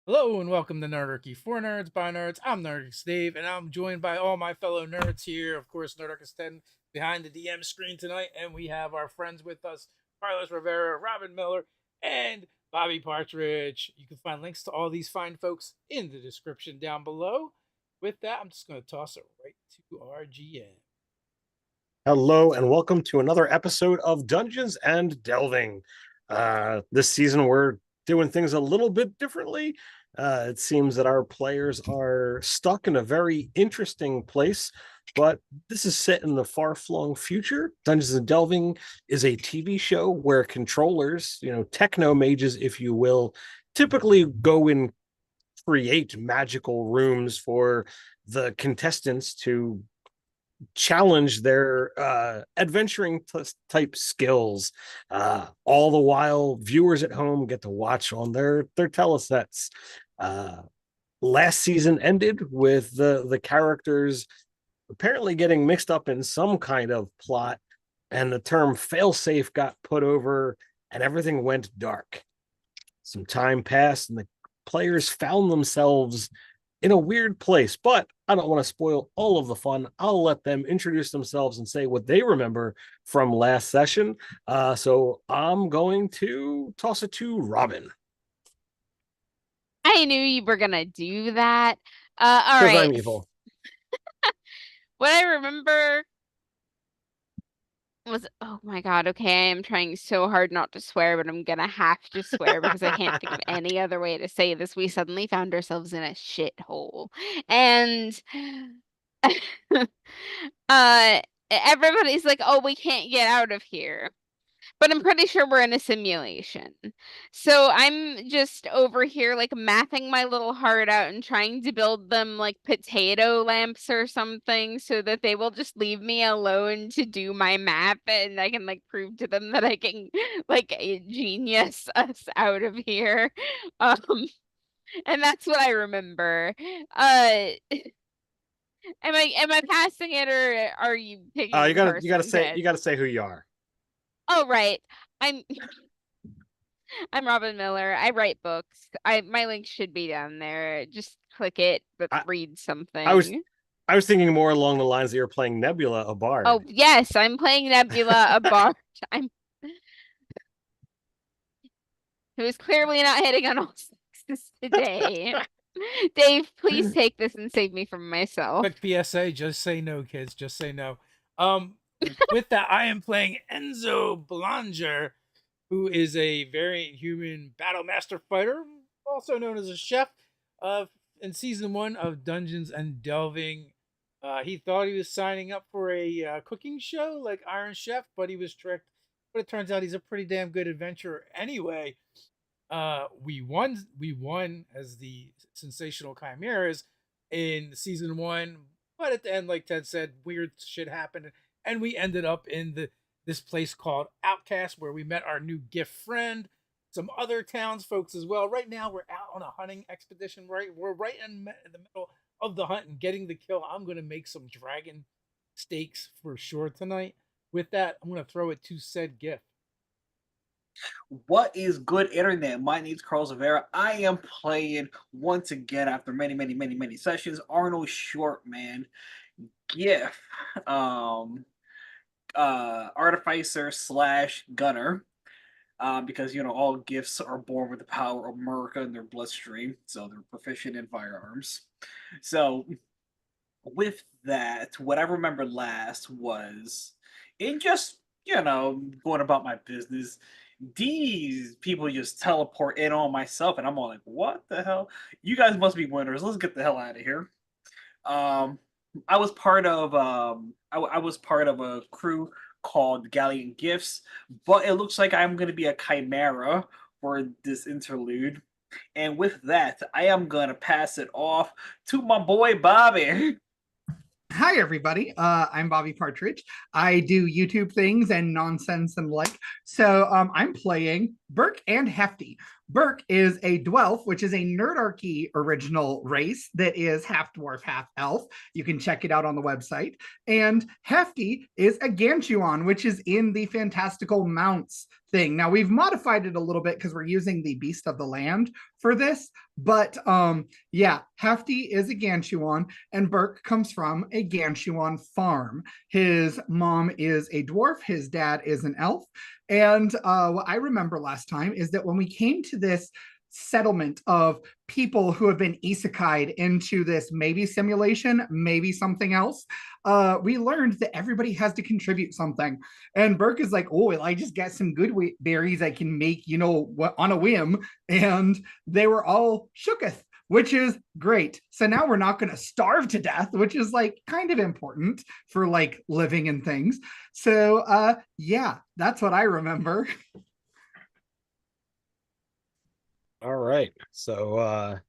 Hello and welcome to Nerdarchy for Nerds by Nerds. I'm Nerdarchy Dave, and I'm joined by all my fellow nerds here. Of course, Nerdarchy 10 behind the DM screen tonight, and we have our friends with us: Carlos Rivera, Robin Miller, and Bobby Partridge. You can find links to all these fine folks in the description down below. With that, I'm just going to toss it right to our GM. Hello and welcome to another episode of Dungeons and Delving. This season we're doing things a little bit differently. It seems that our players are stuck in a very interesting place, but this is set in the far-flung future. Dungeons and Delving is a TV show where controllers, techno mages, if you will, typically go and create magical rooms for the contestants to challenge their adventuring type skills. All the while, viewers at home get to watch on their telesets. Last season ended with the characters apparently getting mixed up in some kind of plot, and the term failsafe got put over, and everything went dark. Some time passed, and the players found themselves in a weird place, but I don't want to spoil all of the fun. I'll let them introduce themselves and say what they remember from last session. So I'm going to toss it to Robin. I knew you were gonna do that. All Because right. I'm evil. What I remember was, oh my God, okay, I am trying so hard not to swear, but I'm gonna have to swear because I can't think of any other way to say this. We suddenly found ourselves in a shithole. And everybody's like, oh, we can't get out of here. But I'm pretty sure we're in a simulation. So I'm just over here like mapping my little heart out and trying to build them like potato lamps or something so that they will just leave me alone to do my map, and I can like prove to them that I can like genius us out of here. And that's what I remember. Am I passing it, or are you picking You gotta person? say who you are. Oh, right. I'm I'm Robin Miller. I write books. My link should be down there. Just click it, but read I was something. I was thinking more along the lines that you're playing Nebula, a bard. Oh, yes, I'm playing Nebula, a bard. I'm who is clearly not hitting on all sixes today. Dave, please take this and save me from myself. Quick PSA: just say no, kids. Just say no. With that, I am playing Enzo Belanger, who is a variant human battle master fighter, also known as a chef. In season 1 of Dungeons and Delving, he thought he was signing up for a cooking show like Iron Chef, but he was tricked. But it turns out he's a pretty damn good adventurer anyway. We won as the sensational chimeras in season 1, but at the end, like Ted said, weird shit happened, and we ended up in this place called Outcast, where we met our new gift friend, some other townsfolk as well. Right now, we're out on a hunting expedition. We're right in the middle of the hunt and getting the kill. I'm gonna make some dragon steaks for sure tonight. With that, I'm gonna throw it to said gift. What is good internet? My name's Carlos Rivera. I am playing once again after many sessions. Arnold Shortman, GIF, um, artificer slash gunner. Because all gifts are born with the power of America in their bloodstream, so they're proficient in firearms. So with that, what I remember last was in just going about my business. These people just teleport in on myself, and I'm all like, "What the hell? You guys must be winners. Let's get the hell out of here." Um, I was part of I was part of a crew called Galleon Gifts, but it looks like I'm gonna be a chimera for this interlude. And with that, I am gonna pass it off to my boy Bobby. Hi, everybody. I'm Bobby Partridge. I do YouTube things and nonsense and like. So I'm playing Burke and Hefty. Burke is a Dwelf, which is a Nerdarchy original race that is half dwarf, half elf. You can check it out on the website. And Hefty is a Ganchuan, which is in the Fantastical Mounts thing. Now we've modified it a little bit because we're using the Beast of the Land for this. But yeah, Hefty is a Ganchuan, and Burke comes from a Ganchuan farm. His mom is a dwarf, his dad is an elf. And what I remember last time is that when we came to this settlement of people who have been isekai'd into this maybe simulation, maybe something else, we learned that everybody has to contribute something. And Burke is like, oh, I just got some good berries I can make, on a whim. And they were all shooketh, which is great. So now we're not going to starve to death, which is like kind of important for like living and things. So yeah, that's what I remember. All right. So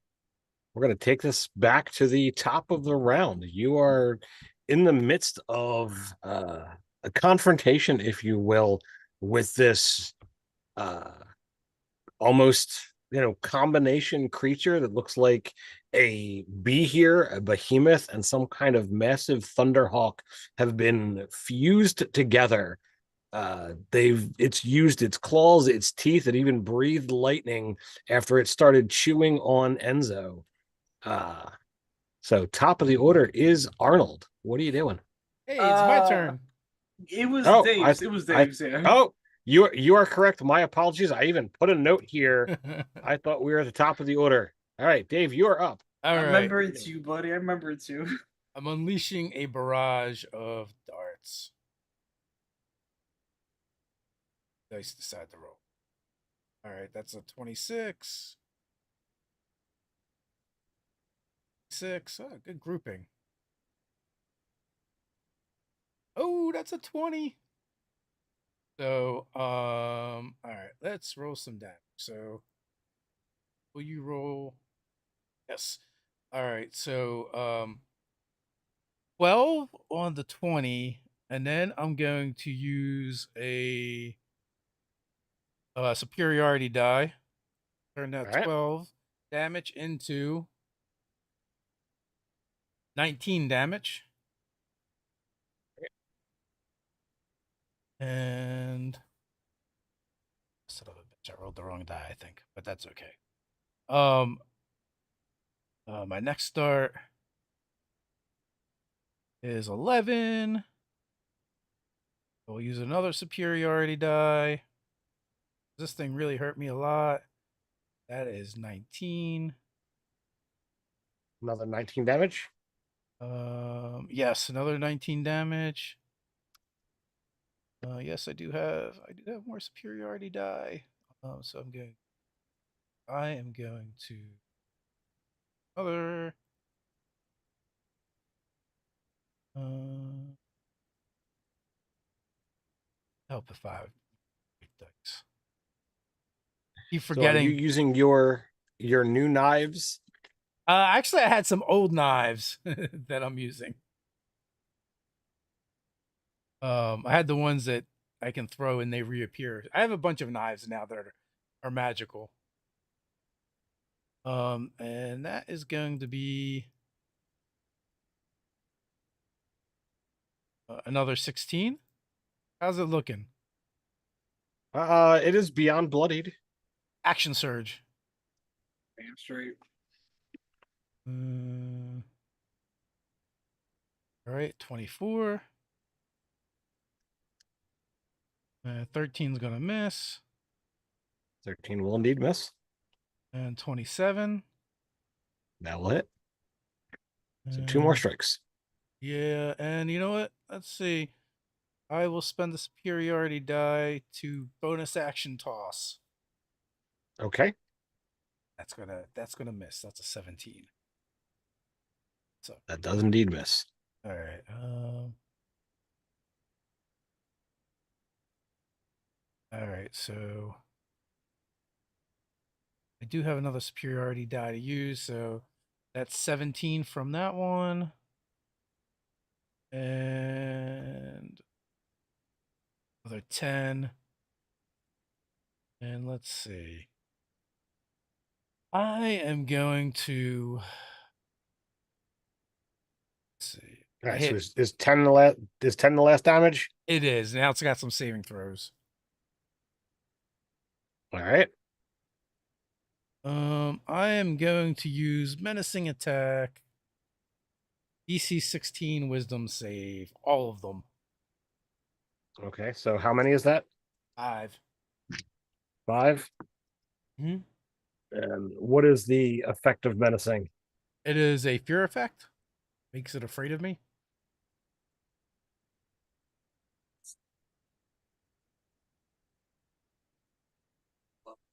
we're going to take this back to the top of the round. You are in the midst of a confrontation, if you will, with this almost combination creature that looks like a behemoth, a behemoth, and some kind of massive thunderhawk have been fused together. It's used its claws, its teeth, it even breathed lightning after it started chewing on Enzo. So top of the order is Arnold. What are you doing? Hey, it's my Uh, turn. it was Oh, Dave's. It was I Dave's. Yeah. oh, you are correct. My apologies. I even put a note here. I thought we were at the top of the order. All right, Dave, you are up. All I right. remember it too, buddy. I remember it too. I'm unleashing a barrage of darts. Dice decide to roll. All right, that's a 26. 6. Oh, good grouping. Oh, that's a 20. So, all right, let's roll some damage. So, will you roll? Yes. All right, so 12 on the 20, and then I'm going to use a superiority die. Turn that All right. 12 damage into 19 damage. And son of a bitch, I rolled the wrong die, I think, but that's okay. My next start is 11. We'll use another superiority die. This thing really hurt me a lot. That is 19. Another 19 damage. Yes, another 19 damage. Yes, I do have more superiority die. So I am going to other help if I dice. Keep So are you forgetting. using your new knives? Actually, I had some old knives that I'm using. I had the ones that I can throw and they reappear. I have a bunch of knives now that are magical. And that is going to be another 16. How's it looking? It is beyond bloodied. Action surge. Damn straight. All right, 24. 13's gonna miss. 13 will indeed miss. And 27. That will hit. So 2 more strikes. Yeah, and you know what? Let's see. I will spend the superiority die to bonus action toss. Okay. That's gonna miss. That's a 17. So that does indeed miss. all right. All right, so I do have another superiority die to use, so that's 17 from that one. And another 10. And let's see. I am going to see. All right, so is 10 the last damage? It is. Now it's got some saving throws. All right. I am going to use menacing attack. DC 16 wisdom save. All of them. Okay, so how many is that? 5. 5. Mm-hmm. And what is the effect of menacing? It is a fear effect. Makes it afraid of me.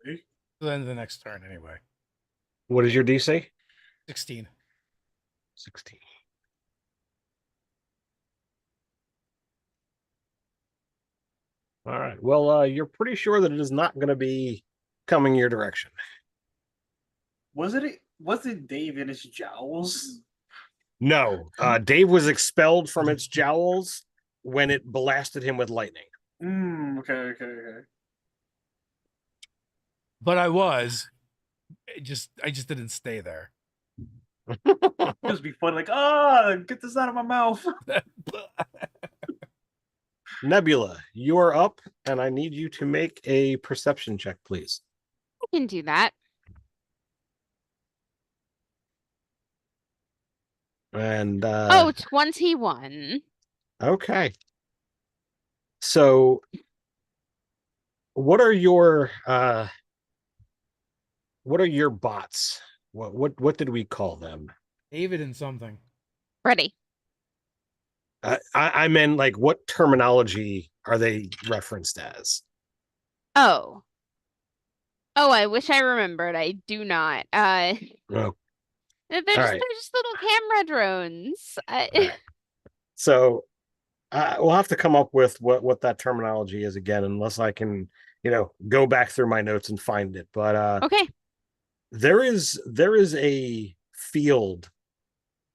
To the end of the next turn, anyway. What is your DC? 16. 16. All right. Well, you're pretty sure that it is not going to be coming your direction. Was it Dave in his jowls? No. Dave was expelled from its jowls when it blasted him with lightning. Okay. But I was. I just didn't stay there. It was be fun, like, get this out of my mouth. Nebula, you are up, and I need you to make a perception check, please. I can do that. And 21. Okay. So what are your bots? What did we call them? David and something. Ready. I meant, like, what terminology are they referenced as? Oh, I wish I remembered. I do not. Oh, They're right. just little camera drones. Right. So we'll have to come up with what that terminology is again, unless I can, go back through my notes and find it. But Okay. there is a field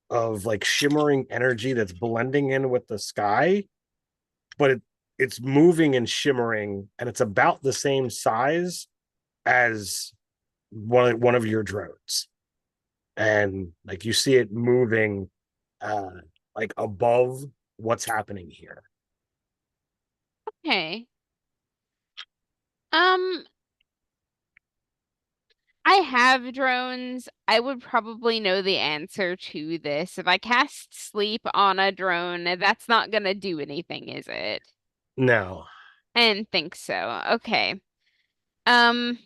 of, like, shimmering energy that's blending in with the sky, but it's moving and shimmering, and it's about the same size as one of your drones. And, like, you see it moving like above what's happening here. Okay. I have drones. I would probably know the answer to this. If I cast sleep on a drone, that's not gonna do anything, is it? No. I didn't think so. Okay. Um,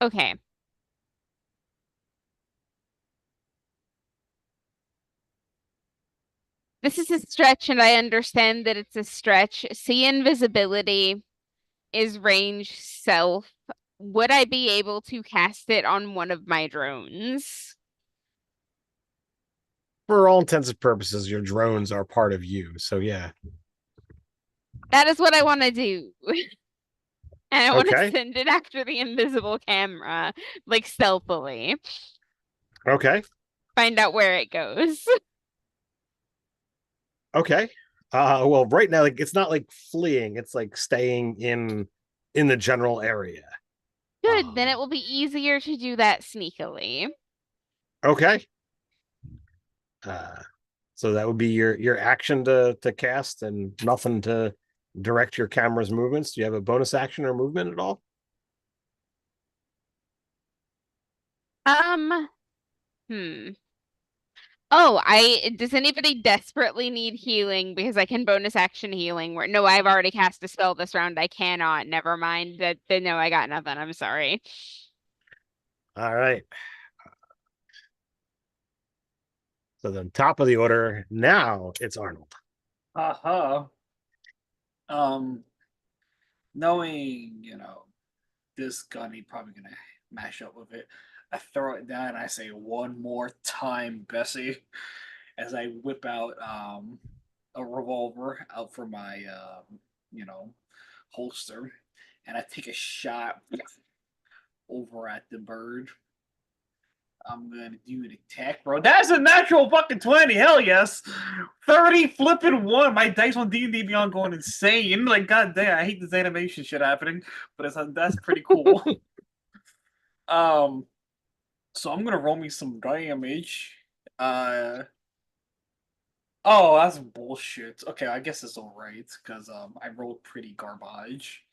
okay. This is a stretch, and I understand that it's a stretch. See invisibility is range self. Would I be able to cast it on one of my drones? For all intents and purposes, your drones are part of you. So yeah. That is what I want to do. And I want to Okay. send it after the invisible camera, like stealthily. Okay. Find out where it goes. Okay. Well, right now, like, it's not like fleeing, it's like staying in in the general area. Good, then it will be easier to do that sneakily. Okay. So that would be your action to cast, and nothing to direct your camera's movements. Do you have a bonus action or movement at all? Hmm. Does anybody desperately need healing? Because I can bonus action healing where no, I've already cast a spell this round. I cannot. Never mind. No, I got nothing. I'm sorry. All right. So then top of the order, now it's Arnold. Uh-huh. Knowing, this gun, he probably gonna mash up with it. I throw it down and I say, "One more time, Bessie," as I whip out a revolver out from my you know holster, and I take a shot over at the bird. I'm gonna do an attack, bro. That's a natural fucking 20. Hell yes. 30 flipping 1. My dice on D&D Beyond going insane. Like, god damn, I hate this animation shit happening, but that's pretty cool. So I'm gonna roll me some damage. Oh, that's bullshit. Okay, I guess it's alright, because I rolled pretty garbage.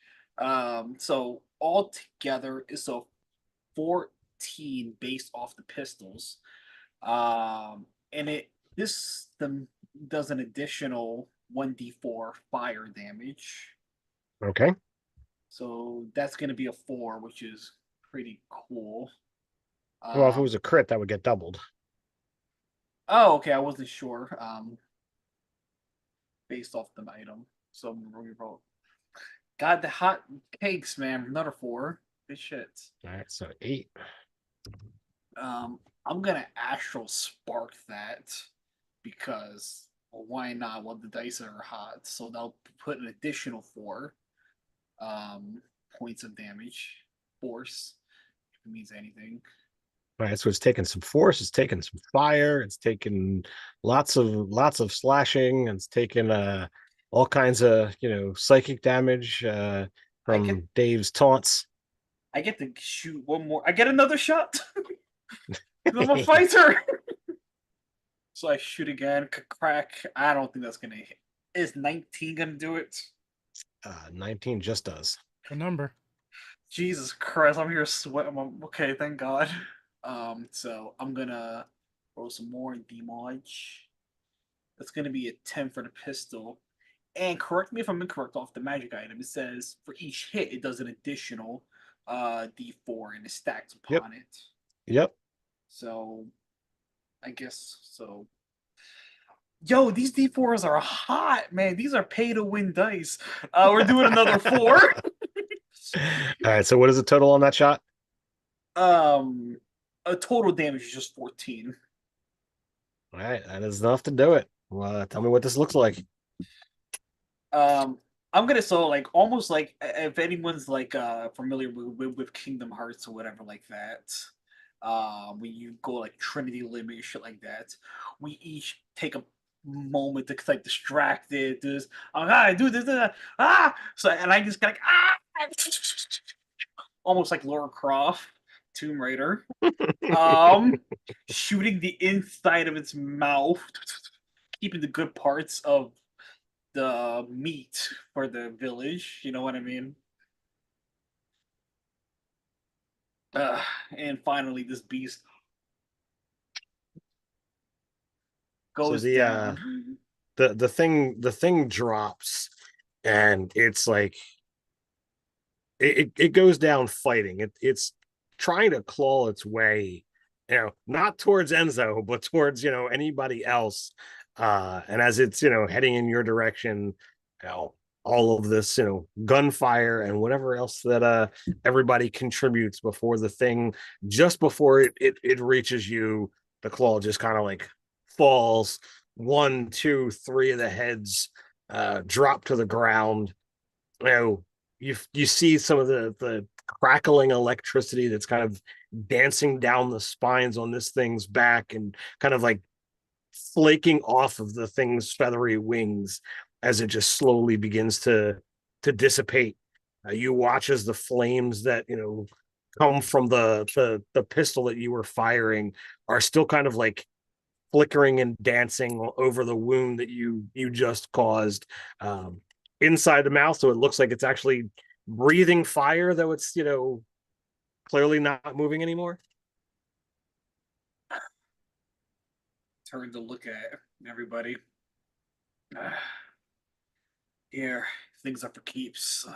So all together is a 14 based off the pistols. And does an additional 1d4 fire damage. Okay. So that's gonna be a 4, which is pretty cool. Well, if it was a crit, that would get doubled. Oh, okay, I wasn't sure. Based off the item. So I'm gonna reroll. God, the hot cakes, man. Another 4. Good shit. All right, so 8. I'm gonna astral spark that because, well, why not? Well, the dice are hot, so they'll put an additional 4 points of damage. Force, if it means anything. All right, so it's taken some force, it's taken some fire, it's taken lots of slashing, and it's taken all kinds of psychic damage from Dave's taunts. I get to shoot one more. I get another shot. I'm a fighter. So I shoot again. Crack. I don't think that's gonna hit. Is 19 gonna do it? 19 just does. The number. Jesus Christ! I'm here sweating. Okay, thank God. So I'm gonna roll some more damage. That's gonna be a 10 for the pistol. And correct me if I'm incorrect off the magic item. It says for each hit, it does an additional d4 and it stacks upon it. Yep. So I guess so. Yo, these D4s are hot, man. These are pay to win dice. We're doing another 4. All right, so what is the total on that shot? A total damage is just 14. All right, that is enough to do it. Well, tell me what this looks like. I'm gonna almost like if anyone's familiar with Kingdom Hearts or whatever like that. When you go like Trinity Limit shit like that, we each take a moment to distract it. Do this, do this, So and I just got almost like Lara Croft, Tomb Raider, shooting the inside of its mouth, keeping the good parts of the meat for the village. You know what I mean? And finally, this beast goes down. The thing drops, and it's like it goes down fighting. It's trying to claw its way, not towards Enzo, but towards anybody else. And as it's heading in your direction, all of this gunfire and whatever else that everybody contributes before the thing, just before it reaches you, the claw just kind of like falls. 1, 2, 3 of the heads drop to the ground. You see some of the crackling electricity that's kind of dancing down the spines on this thing's back and kind of like flaking off of the thing's feathery wings as it just slowly begins to dissipate. You watch as the flames that come from the pistol that you were firing are still kind of like flickering and dancing over the wound that you just caused inside the mouth. So it looks like it's actually breathing fire, though it's clearly not moving anymore. Turn to look at everybody. Here, things are for keeps.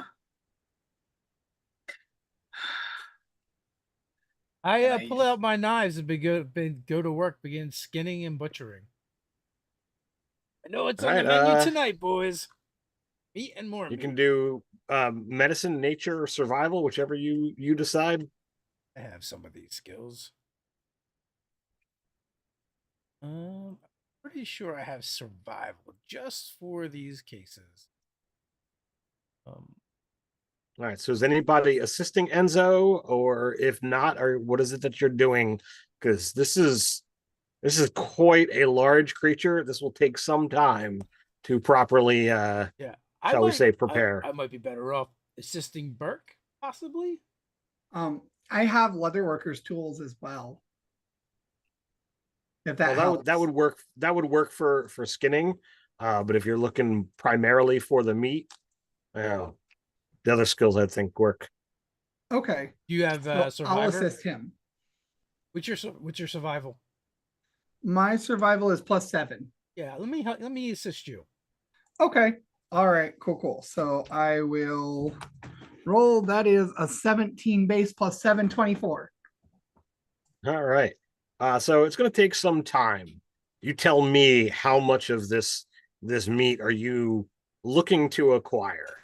I pull out my knives and go to work, begin skinning and butchering. I know it's on the menu tonight, boys. Meat and more. You meat. can do medicine, nature, or survival, whichever you decide. I have some of these skills. I'm pretty sure I have survival just for these cases. All right. So is anybody assisting Enzo, or if not, or what is it that you're doing? Because this is quite a large creature. This will take some time to properly, shall we say, prepare. I might be better off assisting Burke, possibly. I have leatherworkers tools as well. If that helps. That would work. That would work for skinning. But if you're looking primarily for the meat, the other skills I think work. Okay. You have survivor. I'll assist him. What's your survival? My survival is +7. Yeah, let me assist you. Okay. All right. Cool. So I will roll. That is a 17 base +7, 24. All right. So it's going to take some time. You tell me how much of this meat are you looking to acquire?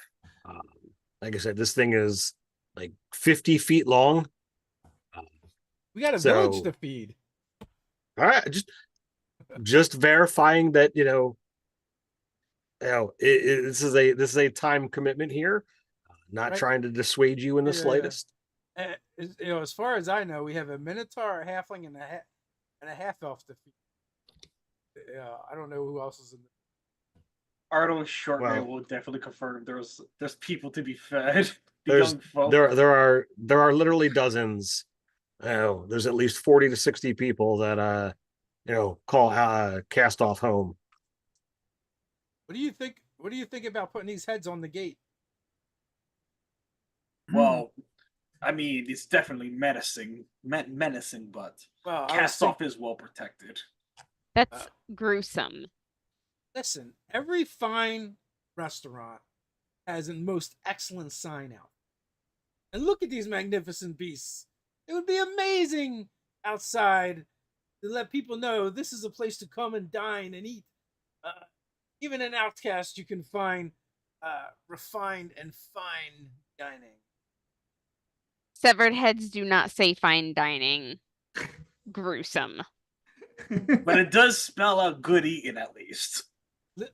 Like I said, this thing is like 50 feet long. We got a village to feed. All right, just verifying that this is a time commitment here. Not right. Trying to dissuade you in the slightest. As far as I know, we have a minotaur, a halfling, and a half elf to feed. I don't know who else is in there. Arnold Shortman will definitely confirm there's people to be fed. Young folk. There are literally dozens. There's at least 40 to 60 people that call cast off home. What do you think? What do you think about putting these heads on the gate? Well, I mean, it's definitely menacing, but cast off is well protected. That's gruesome. Listen, every fine restaurant has a most excellent sign out. And look at these magnificent beasts. It would be amazing outside to let people know this is a place to come and dine and eat. Even in Outcast, you can find refined and fine dining. Severed heads do not say fine dining. Gruesome. But it does spell out good eating, at least.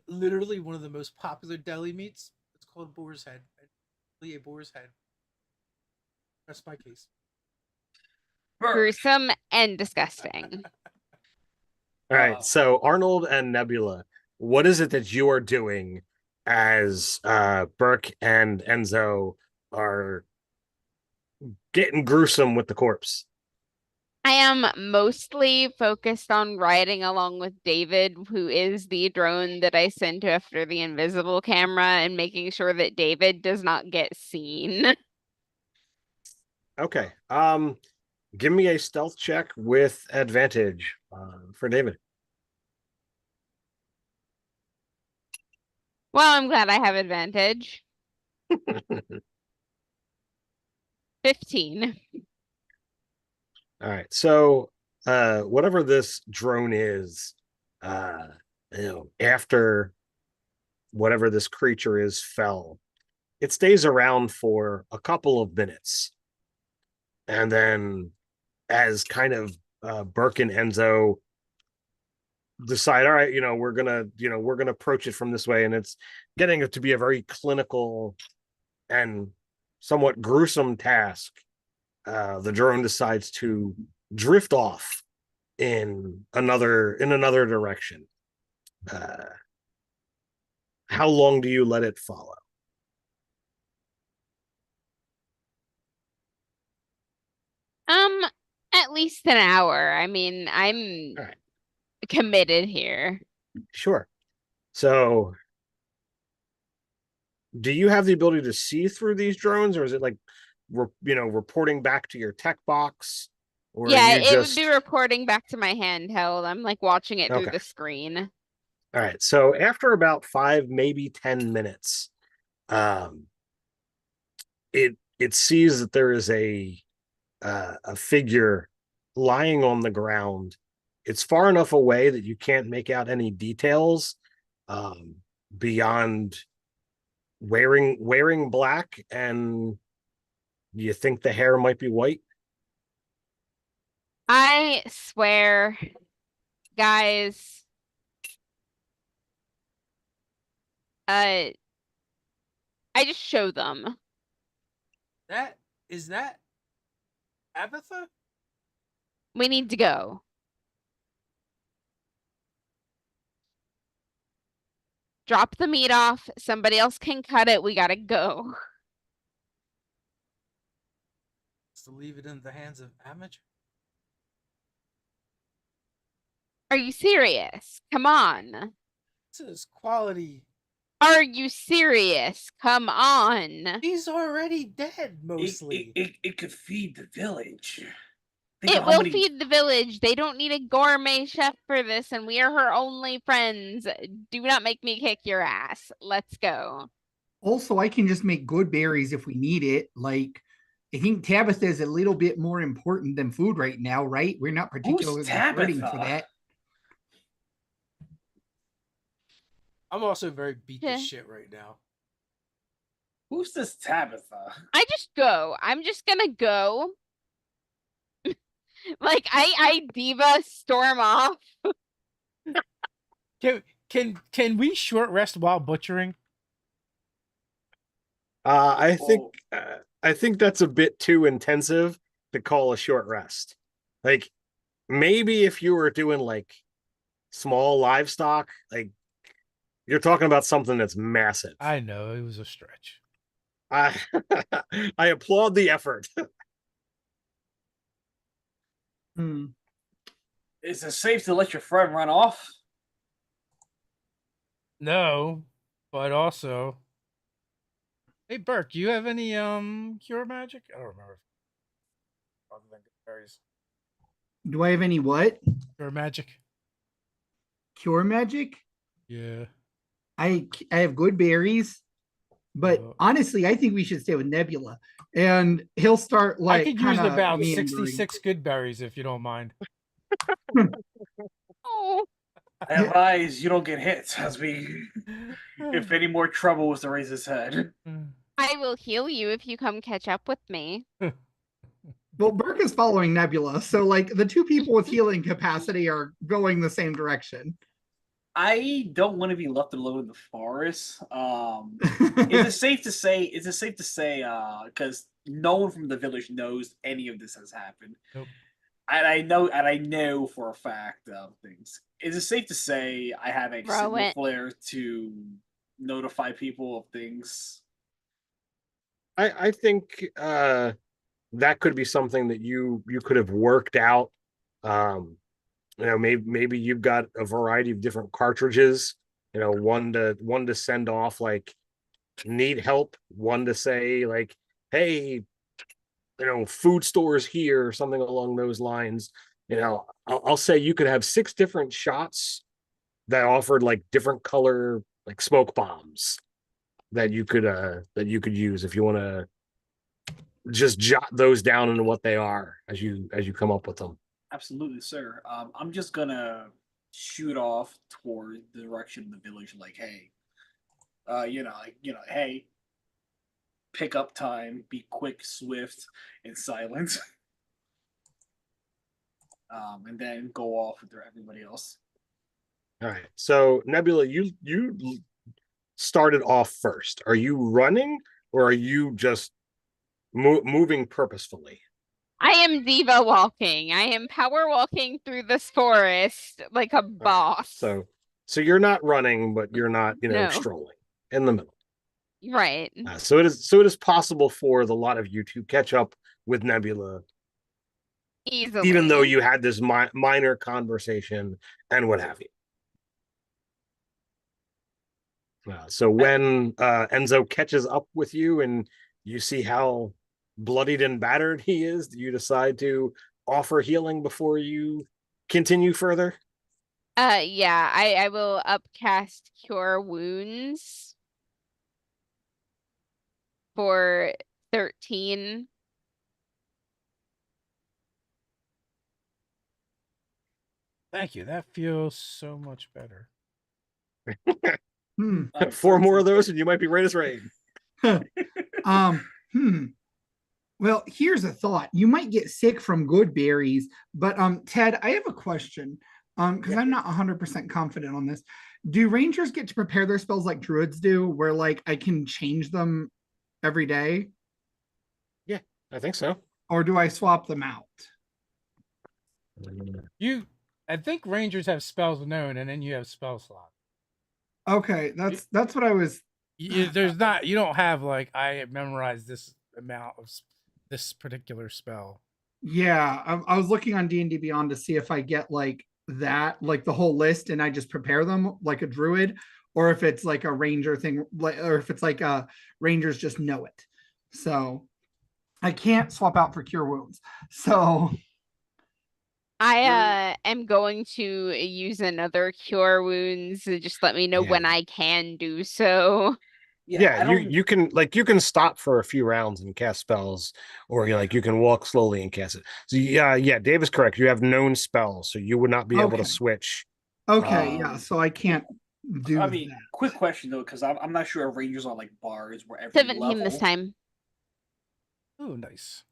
Literally one of the most popular deli meats. It's called boar's head. A boar's head. That's my case. Gruesome and disgusting. All right, so Arnold and Nebula, what is it that you are doing as Burke and Enzo are getting gruesome with the corpse? I am mostly focused on riding along with David, who is the drone that I sent after the invisible camera, and making sure that David does not get seen. Okay. Give me a stealth check with advantage for David. Well, I'm glad I have advantage. 15. All right. So whatever this drone is, after whatever this creature is fell, it stays around for a couple of minutes. And then as kind of Burke and Enzo decide, all right, we're gonna approach it from this way, and it's getting it to be a very clinical and somewhat gruesome task. The drone decides to drift off in another direction. How long do you let it follow? Um, at least an hour. I mean, I'm All right, committed here. sure. So, do you have the ability to see through these drones, or is it like, reporting back to your tech box, or are Yeah, you it would be just reporting back to my handheld. I'm like watching it through okay? the screen. All right. So after about 5, maybe 10 minutes, um, it sees that there is a figure lying on the ground. It's far enough away that you can't make out any details, um, beyond wearing black, and you think the hair might be white. I swear, guys, uh, I just show them. That is that Tabitha? We need to go. Drop the meat off. Somebody else can cut it. We gotta go. To leave it in the hands of amateur. Are you serious? Come on. This is quality. Are you serious? Come on. He's already dead, It, mostly. it could feed the village. Think It of how will many. feed the village. They don't need a gourmet chef for this, and we are her only friends. Do not make me kick your ass. Let's go. Also, I can just make good berries if we need it. Like, I think Tabitha is a little bit more important than food right now, right? We're not Who's particularly hurting for Tabitha? that. I'm also very beat to Yeah. shit right now. Who's this Tabitha? I just go. I'm just gonna go. Like I diva storm off. Can we short rest while butchering? I think Oh, I think that's a bit too intensive to call a short rest. Like, maybe if you were doing like small livestock, like, you're talking about something that's massive. I know it was a stretch. I I applaud the effort. Hmm. is it safe to let your friend run off? No, but also, hey Burke, do you have any cure magic? I don't remember. Other than good berries, Do I have any what? cure magic. Cure magic? Yeah. I have good berries, but Uh, honestly, I think we should stay with Nebula. And he'll start I like could kind use of about meandering. 66 good berries if you don't mind. Oh, I advise you don't get hit, as we, if any more trouble was to raise his head. I will heal you if you come catch up with me. Well, Burke is following Nebula, so like the two people with healing capacity are going the same direction. I don't want to be left alone in the forest. Is it safe to say? Is it safe to say? Because no one from the village knows any of this has happened, Nope. and I know for a fact of things. Is it safe to say I have a Throw signal it. flare to notify people of things? I think that could be something that you could have worked out. Maybe you've got a variety of different cartridges. One to send off like, need help. One to say like, hey, food stores here, or something along those lines. I'll say you could have 6 different shots that offered like different color like smoke bombs that you could use if you want to just jot those down into what they are as you come up with them. Absolutely, sir. I'm just gonna shoot off toward the direction of the village. Like, hey, hey, pick up time, be quick, swift, and silent, and then go off with everybody else. All right. So Nebula, you started off first. Are you running, or are you just moving purposefully? I am diva walking. I am power walking through this forest like a All right. boss. So you're not running, but you're not, No. strolling in the middle. Right. So it is possible for the lot of you to catch up with Nebula Easily. even though you had this minor conversation and what have you. So when Enzo catches up with you and you see how bloodied and battered he is, do you decide to offer healing before you continue further? Yeah, I will upcast Cure Wounds for 13. Thank you. That feels so much better. Four more of those, and you might be right as rain. Well, here's a thought. You might get sick from good berries, but Ted, I have a question. Because I'm not 100% confident on this. Do rangers get to prepare their spells like druids do, where like I can change them every day? Yeah, I think so. Or do I swap them out? I think rangers have spells known, and then you have spell slot. Okay, that's what I was. There's not. You don't have like I memorized this amount of this particular spell. Yeah, I was looking on D&D Beyond to see if I get like that, like the whole list, and I just prepare them like a druid, or if it's like a ranger thing, or if it's like rangers just know it. So I can't swap out for cure wounds. So I am going to use another Cure Wounds. Just let me know when I can do so. Yeah, you can stop for a few rounds and cast spells, or you can walk slowly and cast it. So yeah, Dave is correct. You have known spells, so you would not be able to switch. Okay, yeah, so I can't do that. Quick question though, because I'm not sure if rangers are like bards where every 17 level. this time. Oh, nice.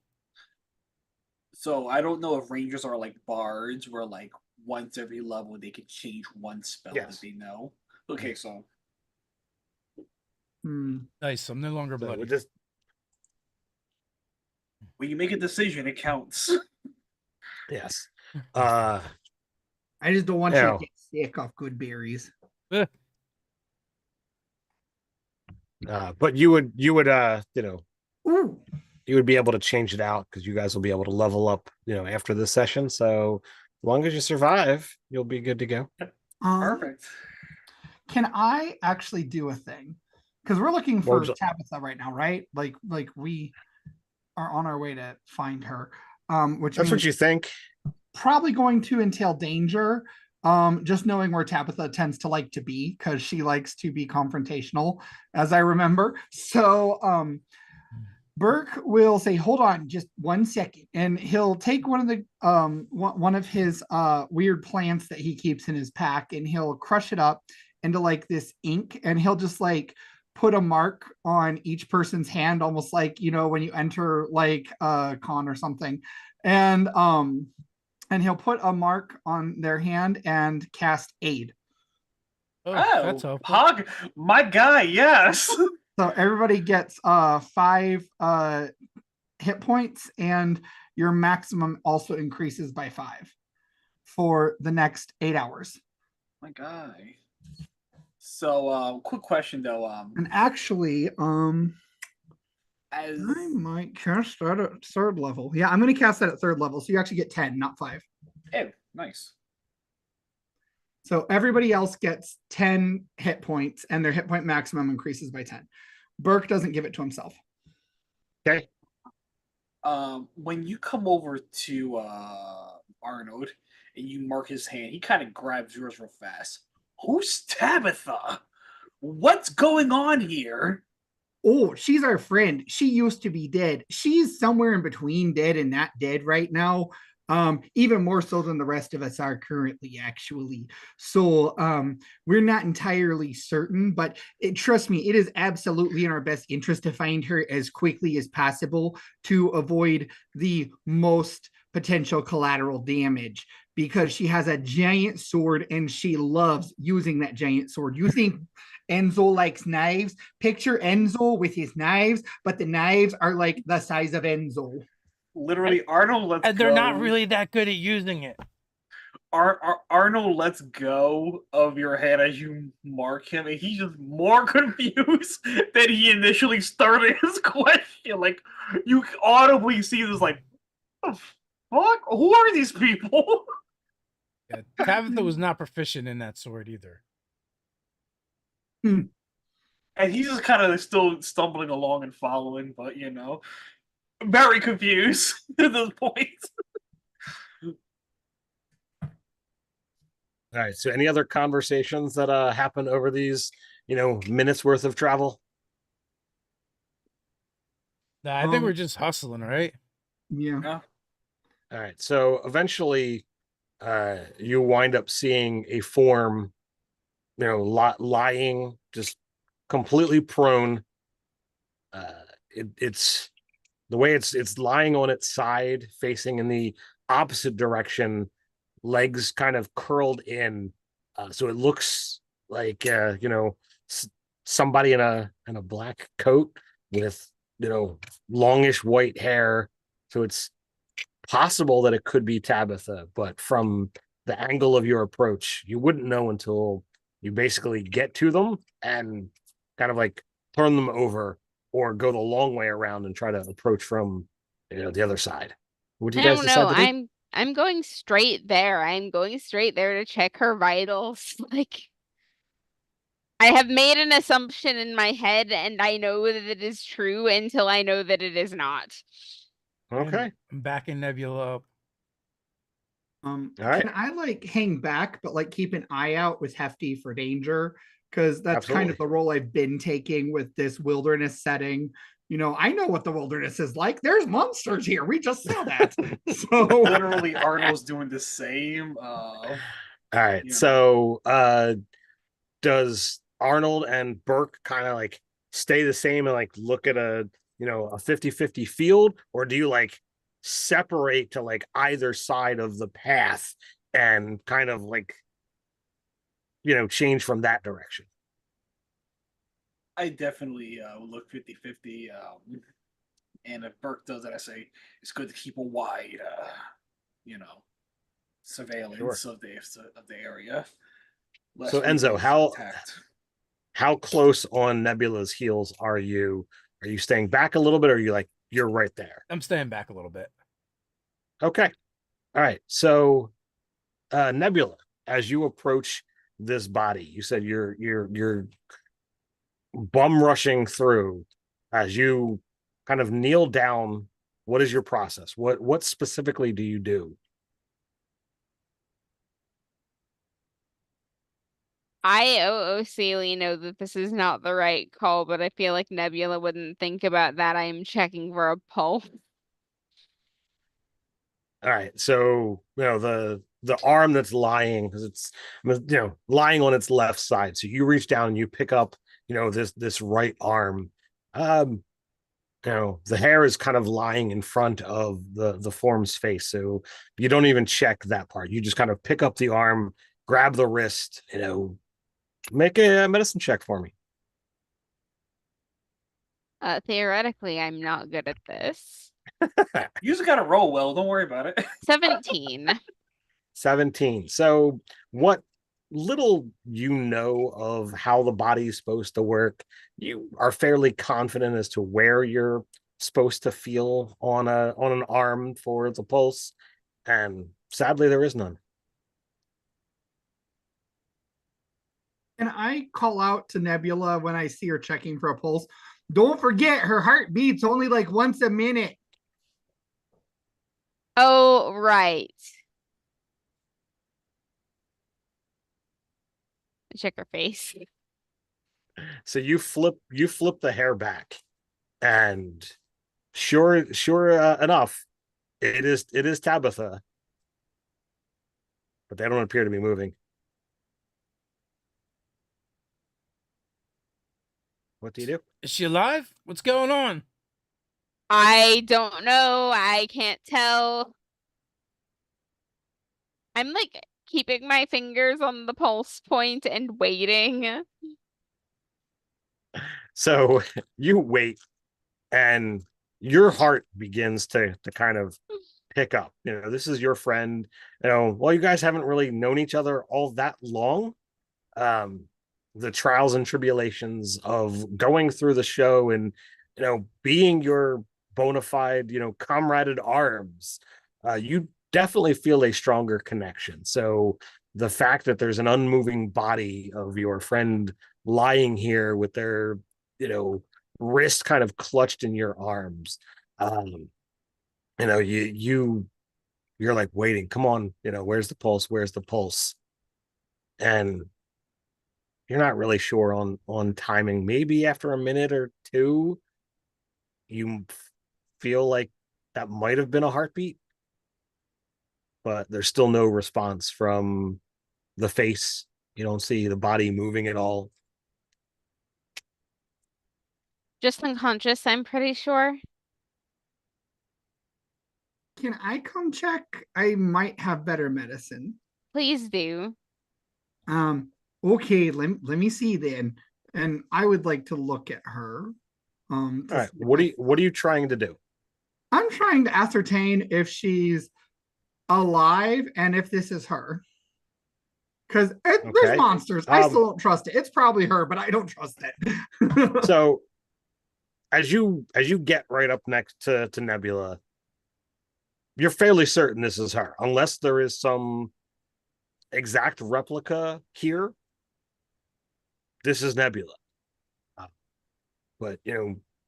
So I don't know if rangers are like bards where like once every level they can change one spell that they know. Okay, so nice. I'm no longer bloody. When you make a decision, it counts. Yes. I just don't want you to get sick off good berries. But you would you would be able to change it out because you guys will be able to level up, after this session. So as long as you survive, you'll be good to go. Perfect. Can I actually do a thing? Because we're looking for Tabitha right now, right? Like we are on our way to find her. Which that's what you think. Probably going to entail danger. Just knowing where Tabitha tends to like to be, because she likes to be confrontational, as I remember. So Burke will say, "Hold on, just 1 second," and he'll take one of his weird plants that he keeps in his pack, and he'll crush it up into like this ink, and he'll just like put a mark on each person's hand, almost like when you enter like a con or something, and he'll put a mark on their hand and cast aid. Oh, that's helpful. Hog, my guy, yes. So everybody gets 5 hit points, and your maximum also increases by 5 for the next 8 hours. My guy. So, quick question though. And actually, I might cast that at 3rd level. Yeah, I'm going to cast that at 3rd level, so you actually get 10, not 5. Oh, nice. So everybody else gets 10 hit points, and their hit point maximum increases by 10. Burke doesn't give it to himself. Okay. When you come over to Arnold and you mark his hand, he kind of grabs yours real fast. Who's Tabitha? What's going on here? Oh, she's our friend. She used to be dead. She's somewhere in between dead and not dead right now. Even more so than the rest of us are currently, actually. So we're not entirely certain, but trust me, it is absolutely in our best interest to find her as quickly as possible to avoid the most potential collateral damage, because she has a giant sword and she loves using that giant sword. You think Enzo likes knives? Picture Enzo with his knives, but the knives are like the size of Enzo. Literally, Arnold lets go. And they're not really that good at using it. Arnold lets go of your hand as you mark him, and he's just more confused than he initially started his question. Like, you audibly see this, like, fuck? Who are these people? Yeah, Tabitha was not proficient in that sword either. And he's just kind of still stumbling along and following, but very confused at this point. All right. So, any other conversations that happen over these, minutes worth of travel? Nah, I think we're just hustling, right? Yeah. All right. So, eventually, you wind up seeing a form, lying, just completely prone. It's the way it's lying on its side, facing in the opposite direction, legs kind of curled in, so it looks like somebody in a black coat with longish white hair. So it's possible that it could be Tabitha, but from the angle of your approach, you wouldn't know until you basically get to them and kind of like turn them over or go the long way around and try to approach from the other side. What do you guys No, decide no, to do? I'm going straight there. I'm going straight there to check her vitals. Like, I have made an assumption in my head, and I know that it is true until I know that it is not. Okay. I'm backing Nebula up. All right. Can I like hang back, but like keep an eye out with Hefty for danger? Because that's kind of Absolutely. the role I've been taking with this wilderness setting. I know what the wilderness is like. There's monsters here. We just saw that. So Literally, Arnold's doing the same. All right. You know. So does Arnold and Burke kind of like stay the same and like look at a 50-50 field, or do you like separate to like either side of the path and kind of like change from that direction? I definitely would look 50-50. And if Burke does it, I say it's good to keep a wide, surveillance Sure. of the area. So Enzo, how close on Nebula's heels are you? Are you staying back a little bit, or are you like you're right there? I'm staying back a little bit. Okay. All right. So Nebula, as you approach this body, you said you're bum rushing through. As you kind of kneel down, what is your process? What specifically do you do? I OOCly know that this is not the right call, but I feel like Nebula wouldn't think about that. I am checking for a pulse. All right. So, the arm that's lying, because it's lying on its left side. So you reach down and you pick up, this right arm. The hair is kind of lying in front of the form's face. So you don't even check that part. You just kind of pick up the arm, grab the wrist, make a medicine check for me. Theoretically, I'm not good at this. You just gotta roll well. Don't worry about it. 17. 17. So what little of how the body is supposed to work, you are fairly confident as to where you're supposed to feel on an arm for the pulse, and sadly there is none. can I call out to Nebula when I see her checking for a pulse? Don't forget, her heart beats only like once a minute. Oh, right. Check her face. So you flip the hair back, and sure enough, it is Tabitha, but they don't appear to be moving. What do you do? Is she alive? What's going on? I don't know. I can't tell. I'm like keeping my fingers on the pulse point and waiting. So you wait, and your heart begins to kind of pick up. This is your friend. Well, you guys haven't really known each other all that long. The trials and tribulations of going through the show and being your bona fide comrade at arms you definitely feel a stronger connection. So the fact that there's an unmoving body of your friend lying here with their, wrist kind of clutched in your arms, you're like waiting. Come on, where's the pulse? Where's the pulse? And you're not really sure on timing. Maybe after a minute or two, you feel like that might have been a heartbeat, but there's still no response from the face. You don't see the body moving at all. Just unconscious, I'm pretty sure. Can I come check? I might have better medicine. Please do. Okay, let me see then. And I would like to look at her. All right. What are you trying to do? I'm trying to ascertain if she's alive and if this is her. Because there's monsters. I still don't trust it. It's probably her, but I don't trust it. So as you get right up next to Nebula, you're fairly certain this is her, unless there is some exact replica here. This is Nebula. But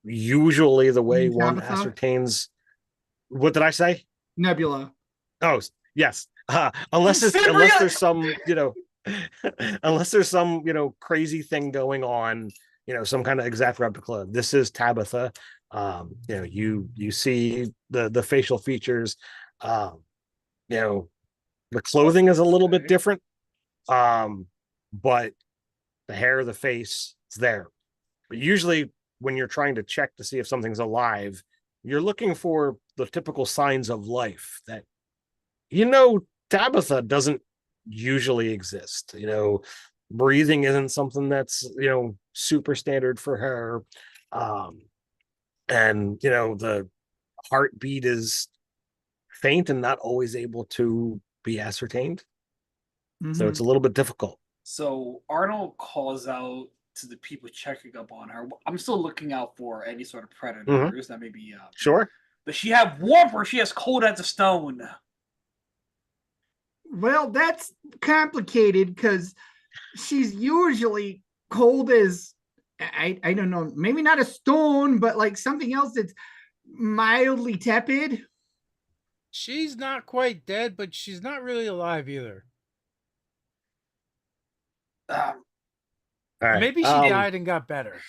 usually the way one Tabitha? Ascertains. What did I say? Nebula. Oh yes. Unless there's some unless there's some crazy thing going on, some kind of exact replica. This is Tabitha. You see the facial features. The clothing is a little bit different, but the hair, the face, it's there. But usually when you're trying to check to see if something's alive, you're looking for the typical signs of life that Tabitha doesn't usually exist. Breathing isn't something that's super standard for her. And the heartbeat is faint and not always able to be ascertained. Mm-hmm. So it's a little bit difficult. So Arnold calls out to the people checking up on her. I'm still looking out for any sort of predators that may be. Sure. Does she have warmth or she has cold as a stone? Well, that's complicated because she's usually cold as I don't know, maybe not a stone, but like something else that's mildly tepid. She's not quite dead, but she's not really alive either. Right. Maybe she died and got better.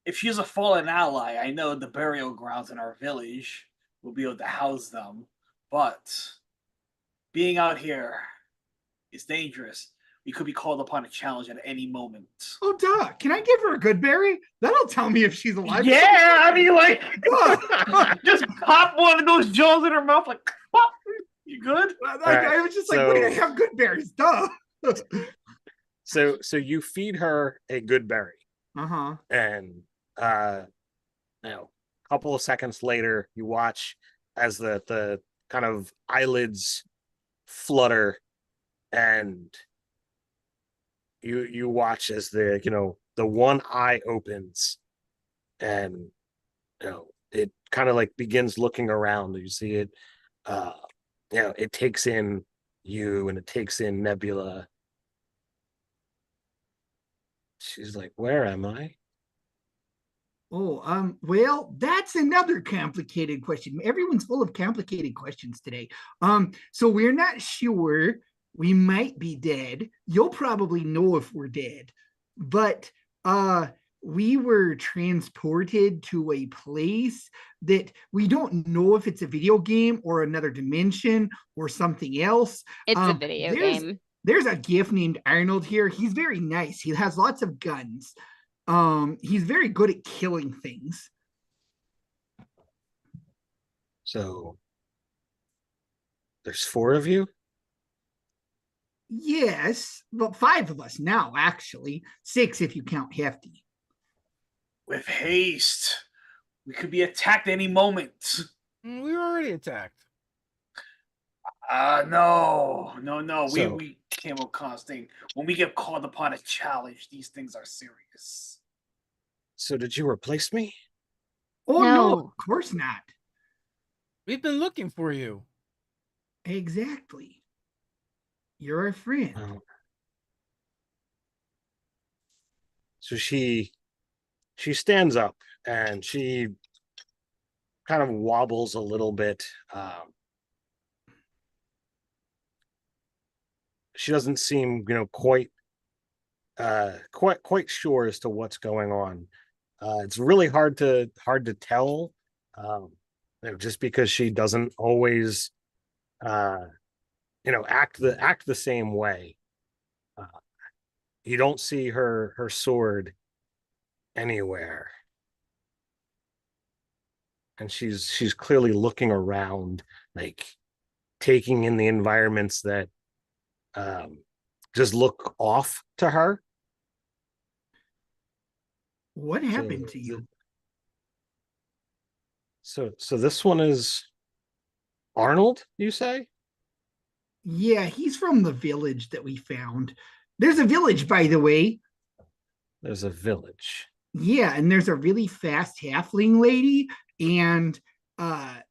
If she's a fallen ally, I know the burial grounds in our village will be able to house them. But being out here is dangerous. We could be called upon a challenge at any moment. Oh, duh. Can I give her a good berry? That'll tell me if she's alive. Yeah, I mean, like, just pop one of those jaws in her mouth, like, pop. You good? I was just like, wait, I have good berries. Duh. So you feed her a good berry. Uh-huh. And a couple of seconds later, you watch as the kind of eyelids flutter, and you watch as the one eye opens, and it kind of like begins looking around. You see it, it takes in you and it takes in Nebula. She's like, where am I? Oh, well, that's another complicated question. Everyone's full of complicated questions today. So we're not sure. We might be dead. You'll probably know if we're dead. But we were transported to a place that we don't know if it's a video game or another dimension or something else. It's a video game. There's a gift named Arnold here. He's very nice. He has lots of guns. He's very good at killing things. So there's 4 of you? Yes, well, 5 of us now, actually. 6 if you count Hefty. With haste. We could be attacked any moment. We were already attacked. No. So, we came up constant. When we get called upon a challenge, these things are serious. So did you replace me? Oh, no, of course not. We've been looking for you. Exactly. You're a friend. So she stands up and she kind of wobbles a little bit. She doesn't seem, quite sure as to what's going on. It's really hard to tell, just because she doesn't always, act the same way. Uh, you don't see her sword anywhere, and she's clearly looking around, like taking in the environments that um, just look off to her. What So, happened to you? so this one is Arnold, you say? Yeah, he's from the village that we found. There's a village, by the way. There's a village. Yeah, and there's a really fast halfling lady, and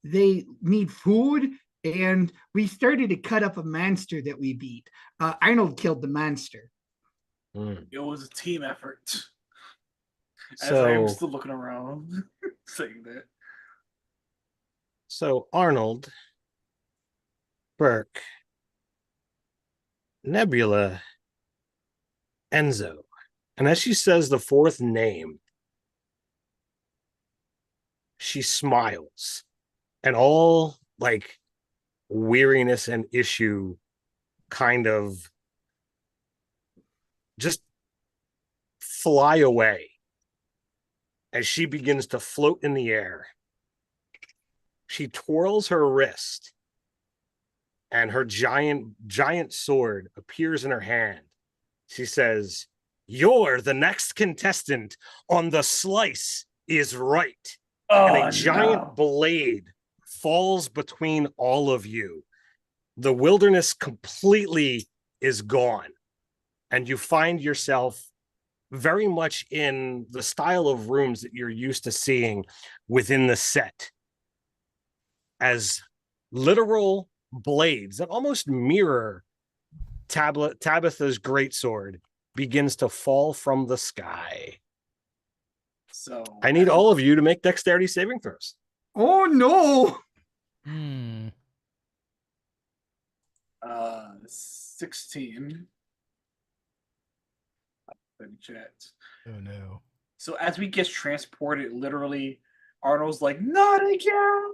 they need food. And we started to cut up a monster that we beat. Arnold killed the monster. It was a team effort. As I am So, still looking around, saying that. so Arnold, Burke, Nebula, Enzo. And as she says the fourth name, she smiles. And all like weariness and issue kind of just fly away as she begins to float in the air. She twirls her wrist and her giant sword appears in her hand. She says, "You're the next contestant on The Slice is Right." And a giant blade falls between all of you. The wilderness completely is gone, and you find yourself very much in the style of rooms that you're used to seeing within the set, as literal blades that almost mirror Tabitha's greatsword begins to fall from the sky. So I need all of you to make dexterity saving throws. Oh no! 16. Let me chat. Oh no. So as we get transported, literally, Arnold's like, "Not again."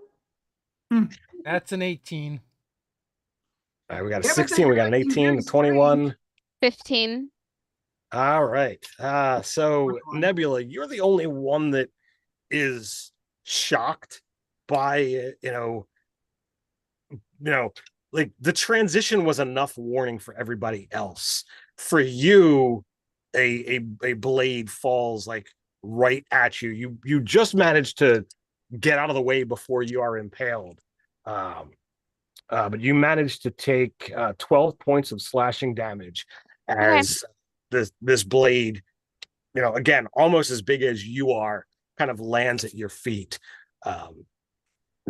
That's an 18. All right, we got a Yeah, but 16, we got an acting 18, very a 21. 15. All right. So Which one? Nebula, you're the only one that is shocked by like the transition was enough warning for everybody else. For you, a blade falls like right at you. You just managed to get out of the way before you are impaled. But you managed to take 12 points of slashing damage as this blade, again, almost as big as you are, kind of lands at your feet.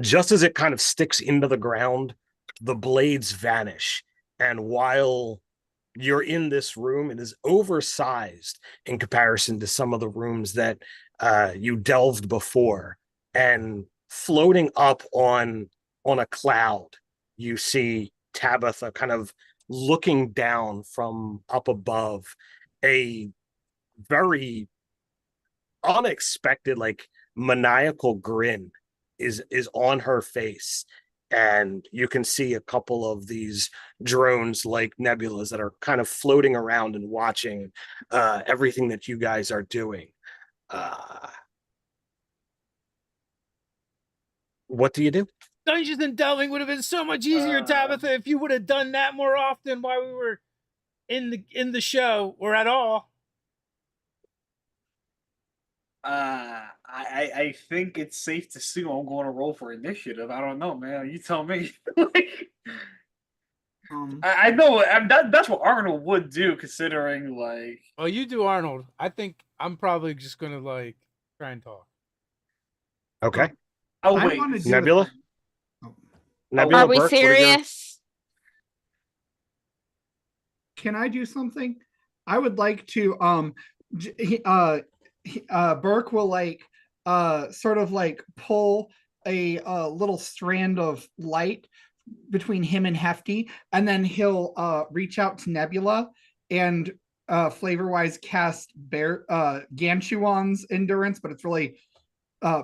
Just as it kind of sticks into the ground, the blades vanish. And while you're in this room, it is oversized in comparison to some of the rooms that you delved before. And floating up on a cloud, you see Tabitha kind of looking down from up above, a very unexpected, like maniacal grin is on her face, and you can see a couple of these drones like nebulas that are kind of floating around and watching everything that you guys are doing. What do you do? Dungeons and Delving would have been so much easier, Tabitha, if you would have done that more often while we were in the show or at all. I think it's safe to assume I'm going to roll for initiative. I don't know, man. You tell me. Like, I know that's what Arnold would do, considering like. Well, you do Arnold. I think I'm probably just gonna like try and talk. Okay. Oh I wait, want to do Nebula? it. Nebula, Are we Burke, serious? can I do something? I would like to Burke will like sort of like pull a little strand of light between him and Hefty, and then he'll reach out to Nebula and flavor wise cast Bear Ganchuan's endurance, but it's really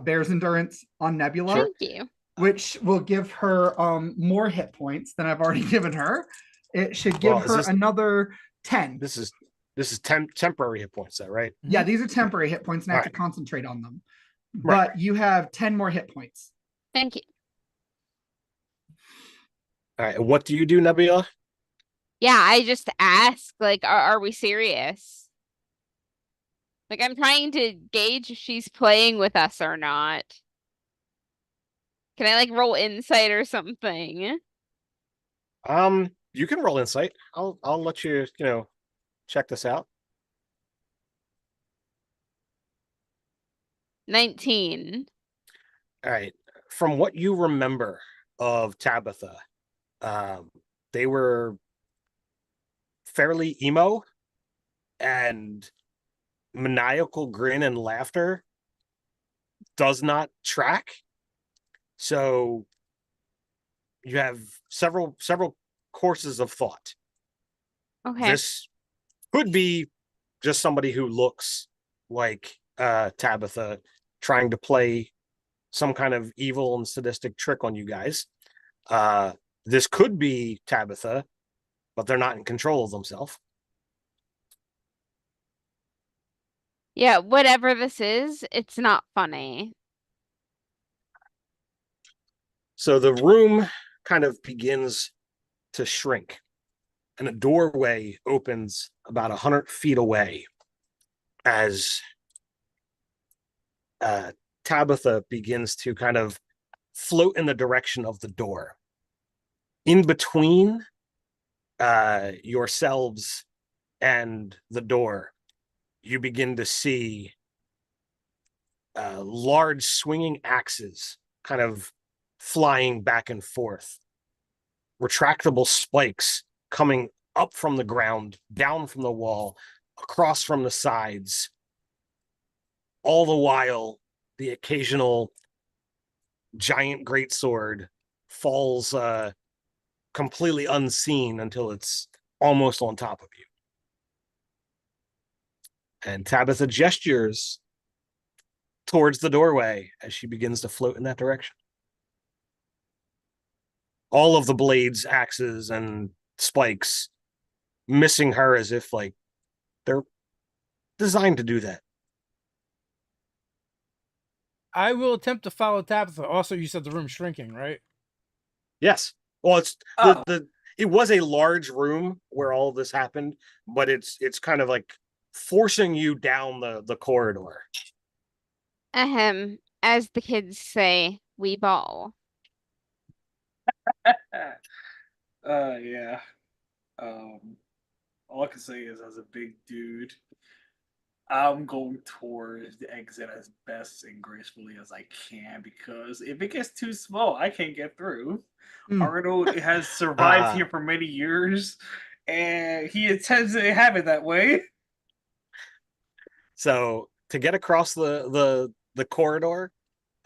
Bear's endurance on Nebula. Sure. Thank you. Which will give her more hit points than I've already given her. It should give her another 10. This is temporary hit points, though, right? Yeah, these are temporary hit points, and I have to concentrate on them. Right. But you have 10 more hit points. Thank you. All right. What do you do, Nebula? Yeah, I just ask, like, are we serious? Like, I'm trying to gauge if she's playing with us or not. Can I, like, roll insight or something? You can roll insight. I'll let you, check this out. 19. All right. From what you remember of Tabitha, they were fairly emo, and maniacal grin and laughter does not track. So you have several courses of thought. Okay. This could be just somebody who looks like Tabitha trying to play some kind of evil and sadistic trick on you guys. This could be Tabitha, but they're not in control of themselves. Yeah, whatever this is, it's not funny. So the room kind of begins to shrink, and a doorway opens about 100 feet away as Tabitha begins to kind of float in the direction of the door. In between yourselves and the door, you begin to see large swinging axes kind of flying back and forth, retractable spikes coming up from the ground, down from the wall, across from the sides. All the while, the occasional giant greatsword falls completely unseen until it's almost on top of you. And Tabitha gestures towards the doorway as she begins to float in that direction. All of the blades, axes, and spikes missing her as if like they're designed to do that. I will attempt to follow Tabitha. Also, you said the room's shrinking, right? Yes. Well, it's it was a large room where all this happened, but it's kind of like forcing you down the corridor. Ahem. As the kids say, we ball. Yeah. All I can say is, as a big dude, I'm going towards the exit as best and gracefully as I can, because if it gets too small, I can't get through. Arnold has survived here for many years, and he intends to have it that way. So to get across the corridor,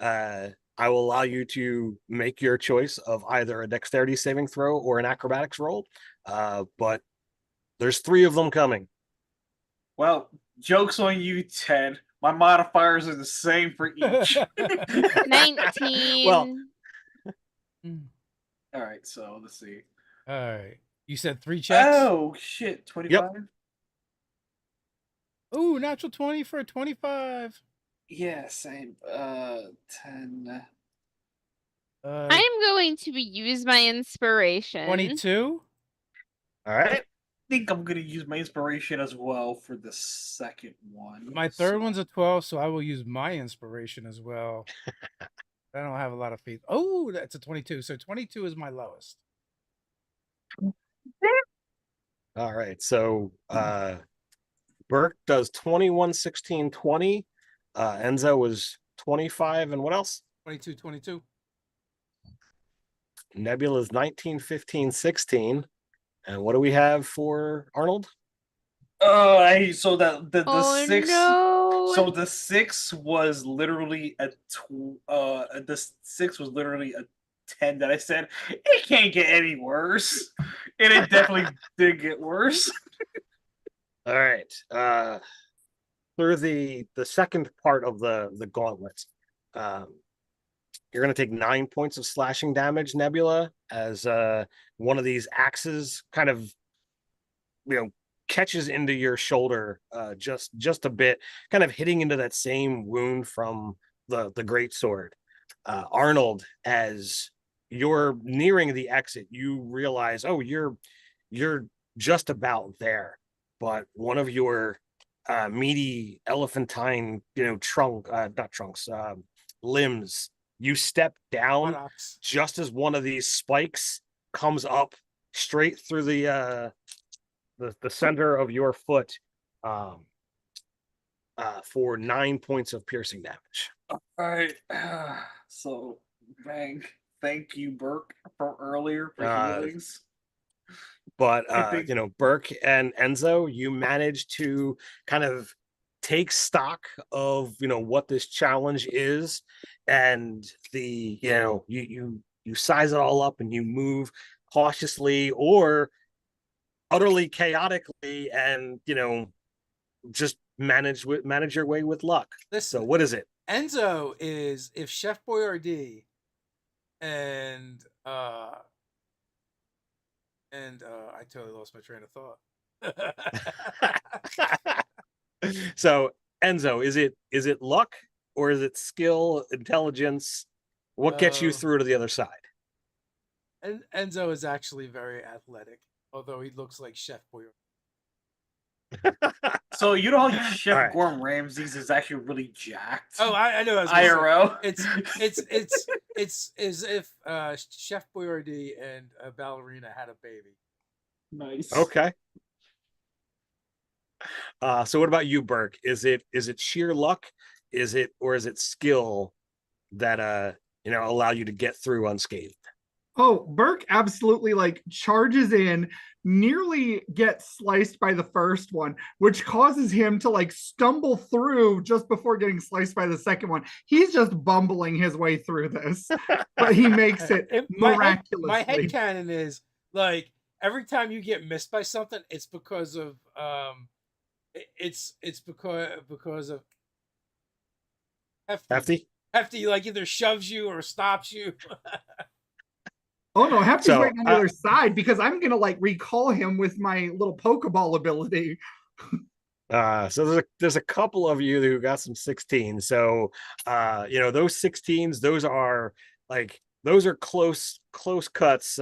I will allow you to make your choice of either a dexterity saving throw or an acrobatics roll. But there's 3 of them coming. Well, joke's on you, Ted. My modifiers are the same for each. 19. Well, all right, so let's see. All right. You said 3 checks? Oh, shit. 25? Yep. Ooh, natural 20 for a 25. Yeah, same. 10. I'm going to use my inspiration. 22. All right. I think I'm going to use my inspiration as well for the second one. My third one's a 12, so I will use my inspiration as well. I don't have a lot of faith. Oh, that's a 22. So 22 is my lowest. All right. So Burke does 21, 16, 20. Enzo was 25, and what else? 22, 22. Nebula's 19, 15, 16. And what do we have for Arnold? So the Oh 6. no. So the 6 was literally the 6 was literally a 10 that I said it can't get any worse, and it definitely did get worse. All right. Through the second part of the gauntlet, um, you're going to take 9 points of slashing damage, Nebula, as one of these axes kind of, catches into your shoulder just a bit, kind of hitting into that same wound from the great sword. Arnold, as you're nearing the exit, you realize, oh, you're just about there, but one of your meaty elephantine, not trunks, limbs, you step down Buttocks. just as one of these spikes comes up straight through the center of your foot, for 9 points of piercing damage. All right. So, thank you, Burke, for earlier for healings. But I think- Burke and Enzo, you managed to kind of take stock of what this challenge is, and you size it all up and you move cautiously or utterly chaotically, and just manage your way with luck. Listen, So what is it? Enzo is if Chef Boyardee and I totally lost my train of thought. So Enzo, is it luck or is it skill, intelligence? What gets you through to the other side? And Enzo is actually very athletic, although he looks like Chef Boyardee. So you know how Chef right. Gordon Ramsay's is actually really jacked. Oh, I know. IRL. It's as if Chef Boyardee and a ballerina had a baby. Nice. Okay. So what about you, Burke? Is it sheer luck? Is it skill that allow you to get through unscathed? Oh, Burke absolutely charges in, nearly gets sliced by the first one, which causes him to stumble through just before getting sliced by the second one. He's just bumbling his way through this, but he makes it miraculously. My headcanon is every time you get missed by something, it's because of it's because of Hefty. Hefty either shoves you or stops you. Oh no, Hefty's right on the other side, because I'm gonna recall him with my little Pokeball ability. So there's a couple of you who got some 16. So those 16s, those are close cuts.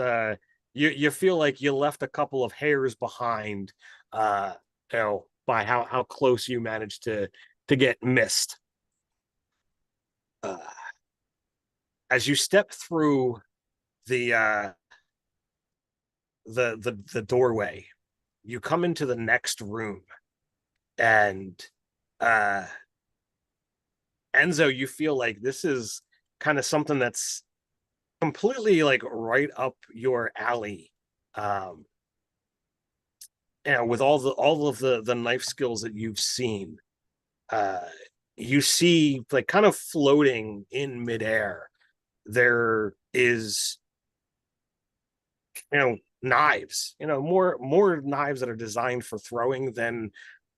You feel like you left a couple of hairs behind, by how close you managed to get missed. As you step through the doorway, you come into the next room, and Enzo, you feel like this is kind of something that's completely right up your alley. With all of the knife skills that you've seen, you see kind of floating in midair, there is knives, more knives that are designed for throwing than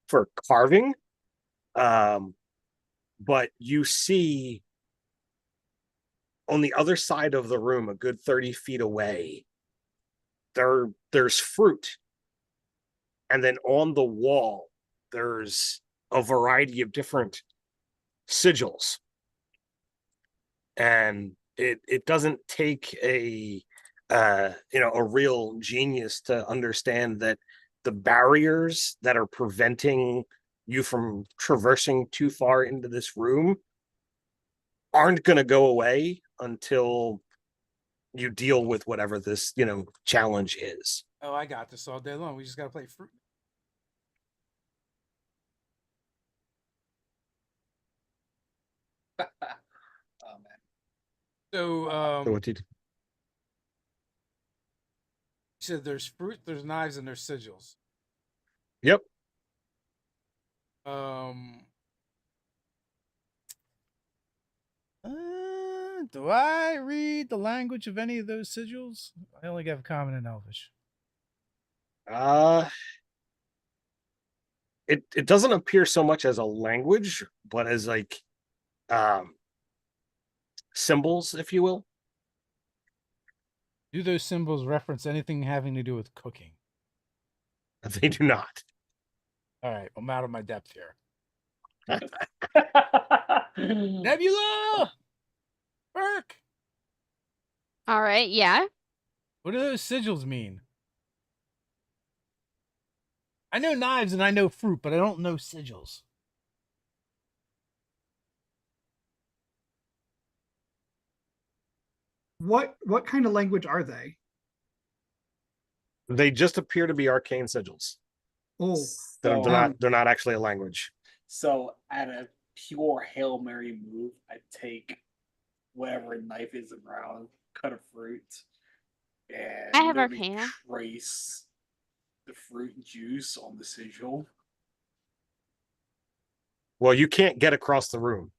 for carving. But you see on the other side of the room, a good 30 feet away, there's fruit. And then on the wall, there's a variety of different sigils. And it doesn't take a real genius to understand that the barriers that are preventing you from traversing too far into this room aren't going to go away until you deal with whatever this challenge is. Oh, I got this all day long. We just got to play fruit. Oh man. So So what did said there's fruit, there's knives, and there's sigils. Yep. Do I read the language of any of those sigils? I only have Common and Elvish. It doesn't appear so much as a language, but as like symbols, if you will. Do those symbols reference anything having to do with cooking? They do not. All right, I'm out of my depth here. Nebula! Burke! All right, yeah. What do those sigils mean? I know knives and I know fruit, but I don't know sigils. What kind of language are they? They just appear to be arcane sigils. Oh, They're not actually a language. So at a pure Hail Mary move, I take whatever knife is around, cut a fruit, and I have literally Arcana. trace the fruit juice on the sigil. Well, you can't get across the room.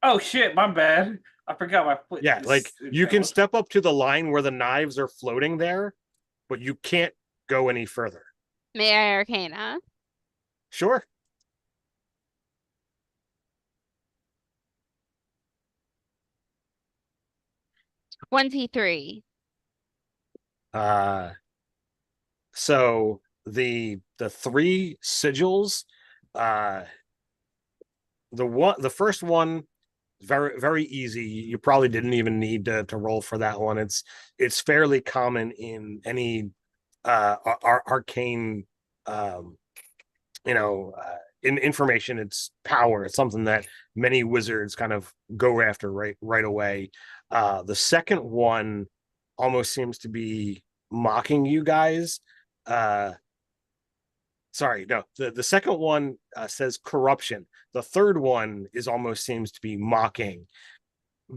Oh shit, my bad. I forgot my foot. Yeah, like you can step up to the line where the knives are floating there, but you can't go any further. May I Arcana? Sure. 23. So the three sigils, the first one, very easy. You probably didn't even need to roll for that one. It's fairly common in any arcane in information. It's power. It's something that many wizards kind of go after right away. The second one almost seems to be mocking you guys. Sorry, no. The second one says corruption. The third one almost seems to be mocking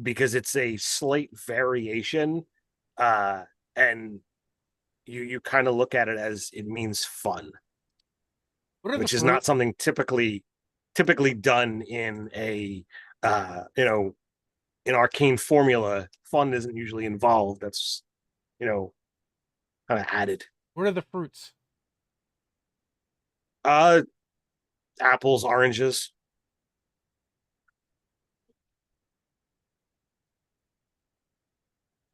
because it's a slight variation, and you kind of look at it as it means fun, which is not something typically done in a in arcane formula. Fun isn't usually involved. That's kind of added. What are the fruits? Apples, oranges.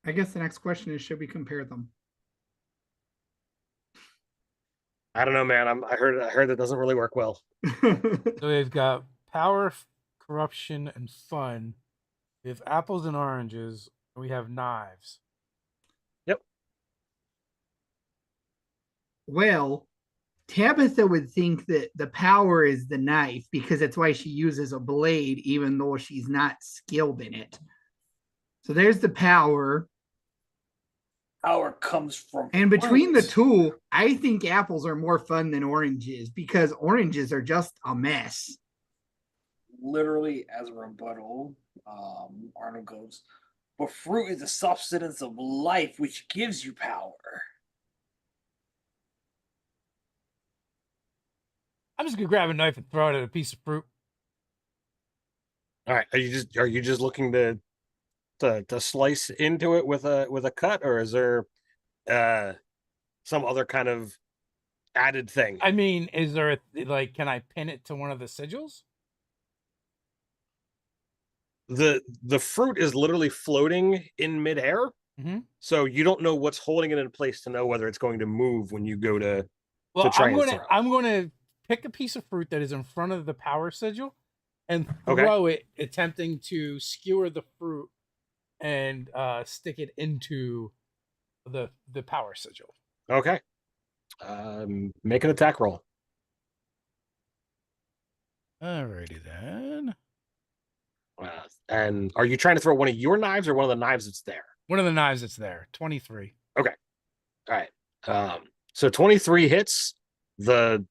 I guess the next question is, should we compare them? I don't know, man. I heard that doesn't really work well. So they've got power, corruption, and fun. We have apples and oranges, and we have knives. Yep. Well, Tabitha would think that the power is the knife because that's why she uses a blade, even though she's not skilled in it. So there's the power. Power comes from. And between the two, I think apples are more fun than oranges because oranges are just a mess. Literally, as a rebuttal, Arnold goes, "But fruit is the substance of life, which gives you power." I'm just gonna grab a knife and throw it at a piece of fruit. All right. Are you just looking to slice into it with a cut, or is there some other kind of added thing? I mean, is there can I pin it to one of the sigils? The fruit is literally floating in midair, so you don't know what's holding it in place to know whether it's going to move when you go to. Well, try I'm gonna pick a piece of fruit that is in front of the power sigil and throw it, attempting to skewer the fruit and stick it into the power sigil. Okay. Make an attack roll. Alrighty then. And are you trying to throw one of your knives or one of the knives that's there? One of the knives that's there. 23. Okay. All right. So 23 hits. The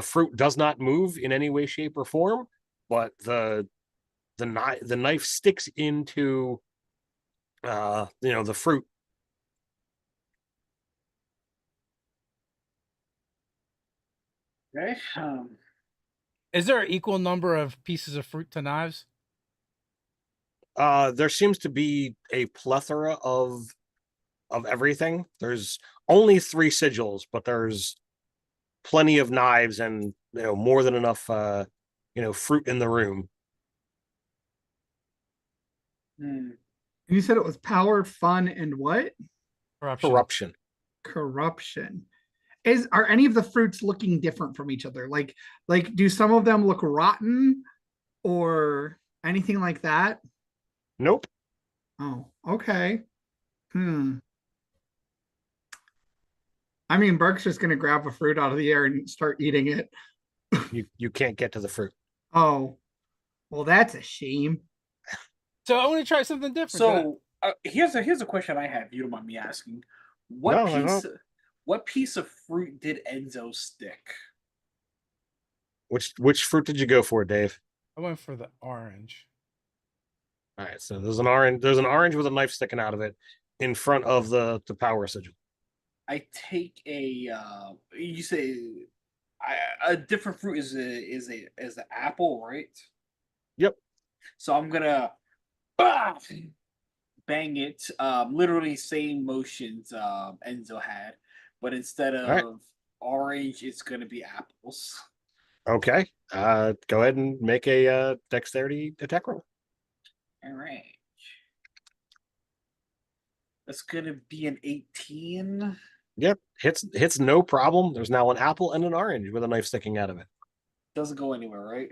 fruit does not move in any way, shape, or form, but the knife sticks into the fruit. Okay. Is there an equal number of pieces of fruit to knives? There seems to be a plethora of everything. There's only 3 sigils, but there's plenty of knives and more than enough fruit in the room. Hmm. You said it was power, fun, and what? Corruption. Corruption. Corruption. Are any of the fruits looking different from each other? Like do some of them look rotten or anything like that? Nope. Oh, okay. Hmm. I mean, Burke's just gonna grab a fruit out of the air and start eating it. You can't get to the fruit. Oh, well, that's a shame. So I want to try something different. So here's a question I have. You don't mind me asking? What No, I piece? don't. What piece of fruit did Enzo stick? Which fruit did you go for, Dave? I went for the orange. All right, so there's an orange. There's an orange with a knife sticking out of it in front of the power sigil. I take a. You say a different fruit is the apple, right? Yep. So I'm gonna bang it. Literally same motions Enzo had, but instead All right. of orange, it's gonna be apples. Okay. Go ahead and make a dexterity attack roll. All right. That's gonna be an 18. Yep. Hits no problem. There's now an apple and an orange with a knife sticking out of it. Doesn't go anywhere, right?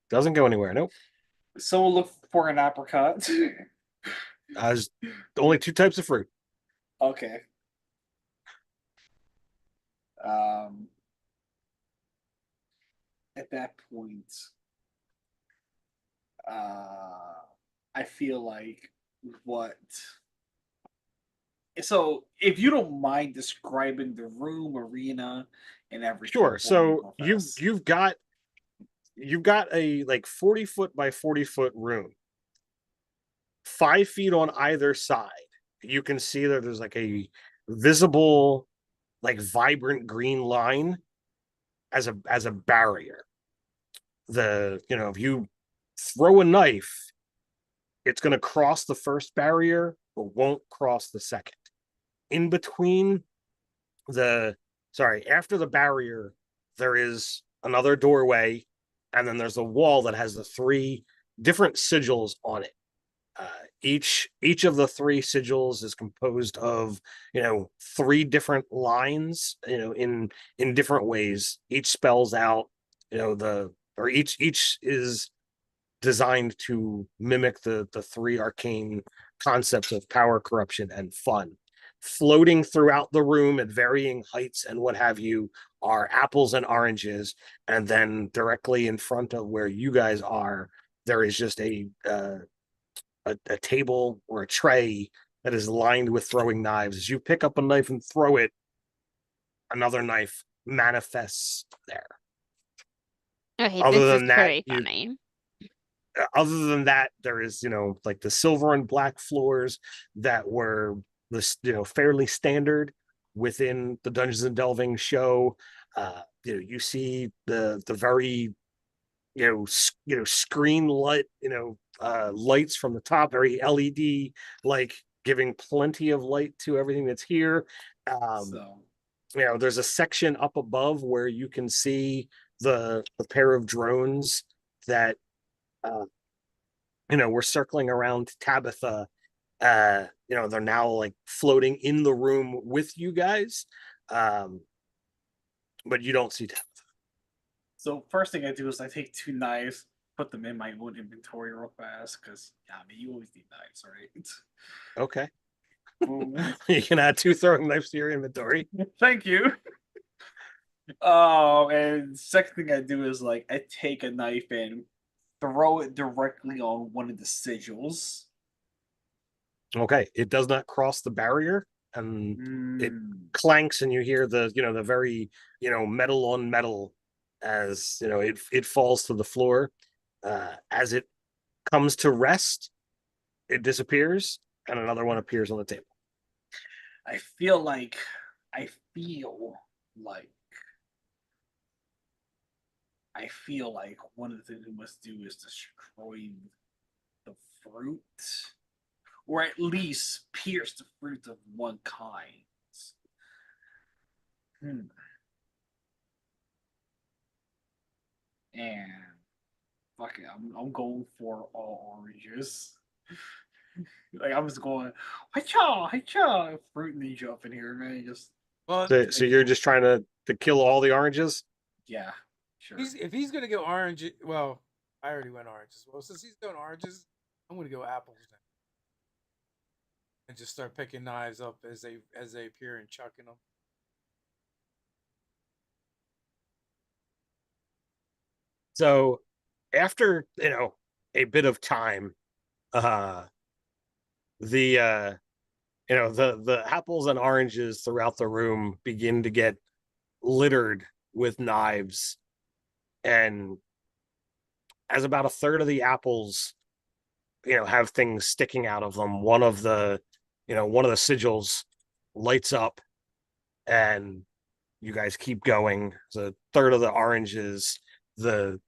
Doesn't go anywhere. Nope. Someone look for an apricot. There's only 2 types of fruit. Okay. Um, at that point, I feel like what. So, if you don't mind describing the room, arena, and everything Sure. for me So real you've fast. you've got you've got a like 40-foot by 40-foot room, 5 feet on either side. You can see that there's like a visible, like vibrant green line as a barrier. If you throw a knife, it's going to cross the first barrier, but won't cross the second. In between after the barrier, there is another doorway, and then there's a wall that has the 3 different sigils on it. Each of the 3 sigils is composed of 3 different lines, in different ways. Each spells out each is designed to mimic the 3 arcane concepts of power, corruption, and fun. Floating throughout the room at varying heights and what have you are apples and oranges, and then directly in front of where you guys are, there is just a table or a tray that is lined with throwing knives. As you pick up a knife and throw it, another knife manifests there. Okay, Other this is than that, pretty funny. there is like the silver and black floors that were fairly standard within the Dungeons and Delving show. You see the very screen light, lights from the top, very LED, like giving plenty of light to everything that's here. There's a section up above where you can see the pair of drones that we're circling around Tabitha. They're now like floating in the room with you guys, but you don't see Tabitha. So first thing I do is I take 2 knives, put them in my own inventory real fast, because you always need knives, right? Okay. You can add 2 throwing knives to your inventory. Thank you. Oh, and second thing I do is I take a knife and throw it directly on one of the sigils. Okay, it does not cross the barrier, and it clanks, and you hear the very metal on metal as it falls to the floor. As it comes to rest, it disappears, and another one appears on the table. I feel like I feel like one of the things we must do is destroy the fruit, or at least pierce the fruit of one kind. Hmm. And fuck it, I'm going for all oranges. Like I'm just going, hi fruit ninja up in here, man. Just Well, So you're just trying to kill all the oranges? yeah, sure. if he's gonna go orange, well, I already went oranges. Well, since he's going oranges, I'm gonna go apples now and just start picking knives up as they appear and chucking them. So after, a bit of time, uh the the apples and oranges throughout the room begin to get littered with knives, and as about a third of the apples have things sticking out of them, one of the sigils lights up, and you guys keep going. The third of the oranges, the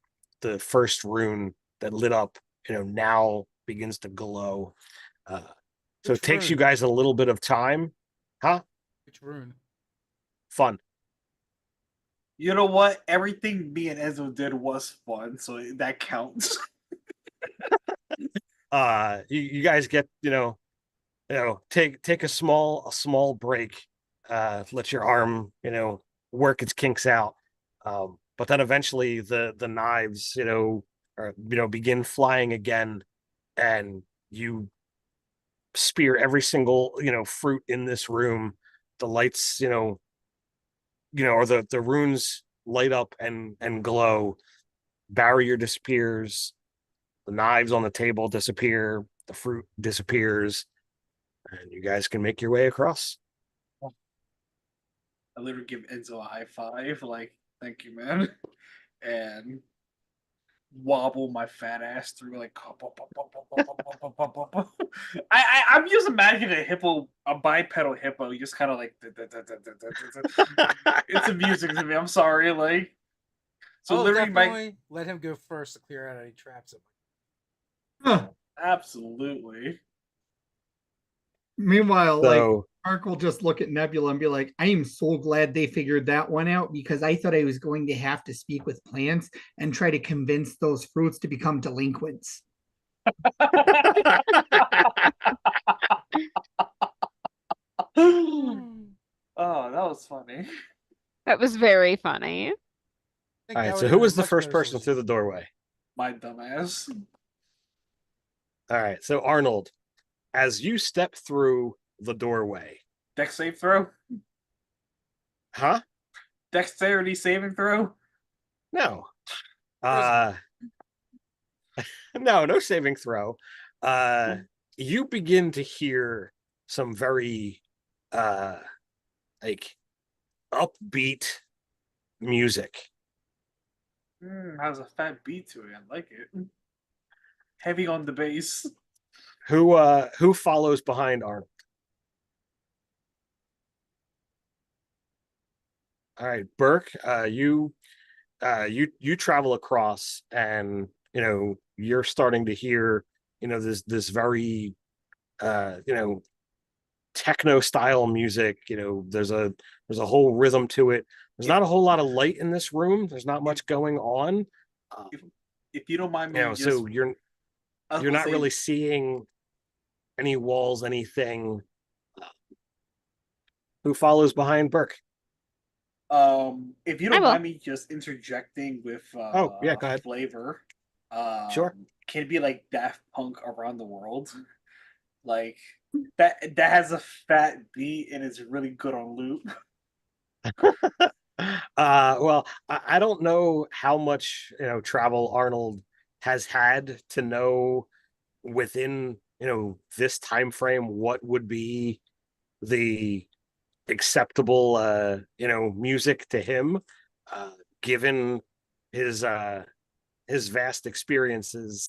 first rune that lit up now begins to glow. uh so Which it takes you rune? guys a little bit of time. Huh? Which rune? Fun. You know what? Everything me and Enzo did was fun, so that counts. You guys get take a small break, let your arm work its kinks out, but then eventually the knives begin flying again, and you spear every single fruit in this room. The lights or the runes light up and glow. Barrier disappears, the knives on the table disappear, the fruit disappears, and you guys can make your way across. I literally give Enzo a high five, like, thank you, man. And wobble my fat ass through like I'm just imagining a hippo, a bipedal hippo, just kind of like it's amusing to me. I'm sorry, like so Oh, literally my definitely let him go first to clear out any traps. Huh. absolutely. Meanwhile, like So Mark will just look at Nebula and be like, I am so glad they figured that one out because I thought I was going to have to speak with plants and try to convince those fruits to become delinquents. Oh, that was funny. That was very funny. I think all that right, would so have who been a was the much first better person solution. through the doorway? My dumbass. All right, so Arnold, as you step through the doorway. Dex save throw? Huh? Dexterity saving throw? No. Charisma. No saving throw. You begin to hear some very like upbeat music. Has a fat beat to it. I like it. Heavy on the bass. Who follows behind Arnold? All right, Burke, you travel across, and you're starting to hear this very techno style music. There's a whole rhythm to it. There's not a whole lot of light in this room. There's not much going on. If, if you don't mind me, just So I was you're gonna not say, really seeing any walls, anything. Who follows behind Burke? if you I don't will. mind me just interjecting with Oh, yeah, go ahead. flavor, Sure. can it be like Daft Punk Around the World? Like that has a fat beat and it's really good on loop. Well, I don't know how much travel Arnold has had to know within this time frame what would be the acceptable music to him, uh given his his vast experiences.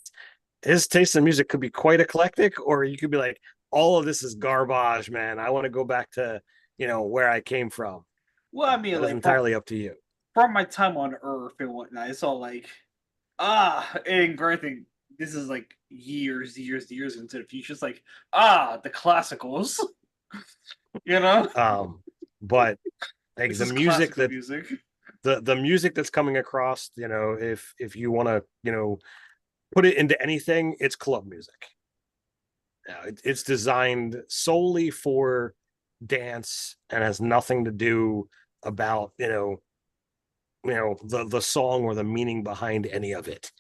His taste in music could be quite eclectic, or you could be like, all of this is garbage, man. I want to go back to where I came from. Well, I mean, That is like for entirely up to you. from my time on Earth and whatnot, it's all like, and granted, this is like years into the future. It's like, the classicals, you know? But like This the is music classical that music. the music that's coming across, if you want to, put it into anything, it's club music. It's designed solely for dance and has nothing to do about the song or the meaning behind any of it.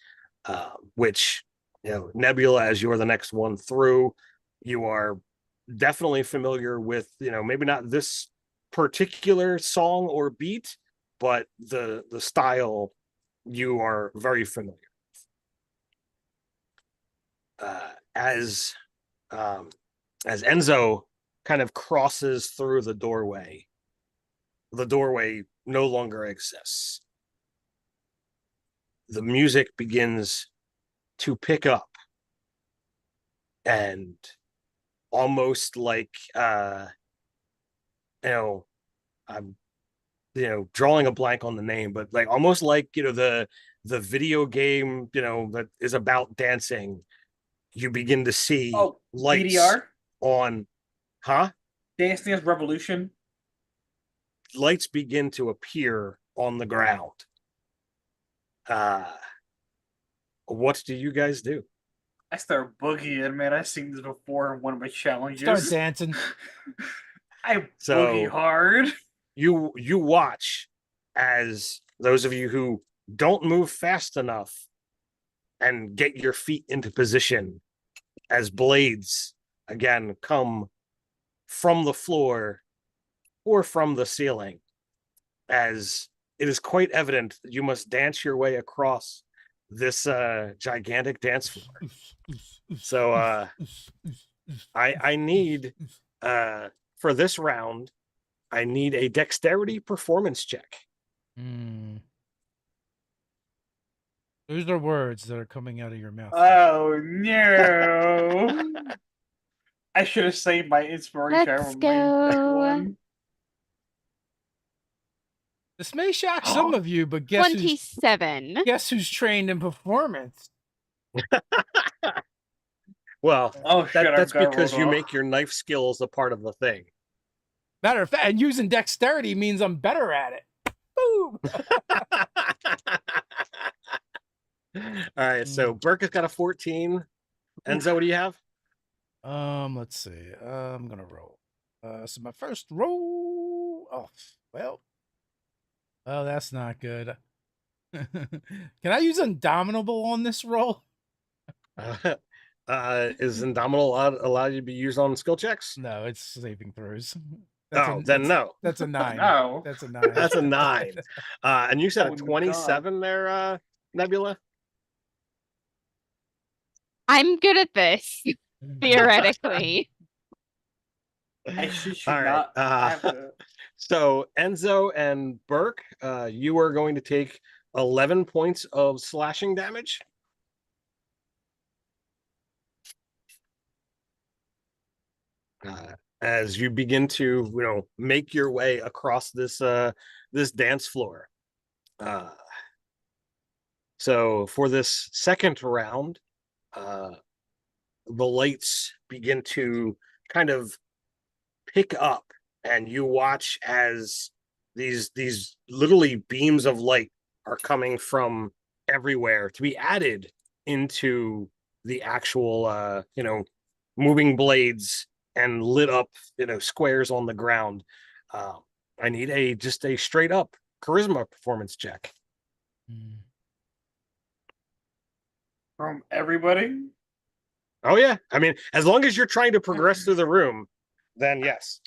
Which Nebula, as you're the next one through, you are definitely familiar with. Maybe not this particular song or beat, but the style you are very familiar. As Enzo kind of crosses through the doorway no longer exists. The music begins to pick up, and almost like I'm drawing a blank on the name, but like almost like the video game that is about dancing, you begin to see lights DDR? on. Dance Dance Revolution? Lights begin to appear on the ground. What do you guys do? I start boogieing, man. I've seen this before in one of my challenges. Start dancing. I boogie hard. You watch as those of you who don't move fast enough and get your feet into position, as blades again come from the floor or from the ceiling, as it is quite evident that you must dance your way across this gigantic dance floor. So I need for this round, I need a dexterity performance check. Those are words that are coming out of your mouth. Oh no! I should have saved my inspiration. Let's go. This may shock some of you, but guess 27. Guess who's trained in performance? Well, shit, that's because you make your knife skills a part of the thing. Matter of fact, and using dexterity means I'm better at it. Boom! All right, so Burke has got a 14. Enzo, what do you have? Let's see. I'm gonna roll. So my first roll. Oh, that's not good. Can I use Indomitable on this roll? Is Indomitable allow you to be used on skill checks? No, it's saving throws. Then no. That's a 9. No. That's a 9. That's a 9. And you said a Oh, 27 there, Nebula? I'm good at this, theoretically. I should All right. not have to. So Enzo and Burke, you are going to take 11 points of slashing damage. As you begin to, make your way across this this dance floor. So for this second round, the lights begin to kind of pick up, and you watch as these literally beams of light are coming from everywhere to be added into the actual moving blades and lit up squares on the ground. I need just a straight up charisma performance check. From everybody? Oh yeah, I mean, as long as you're trying to progress through the room, then yes.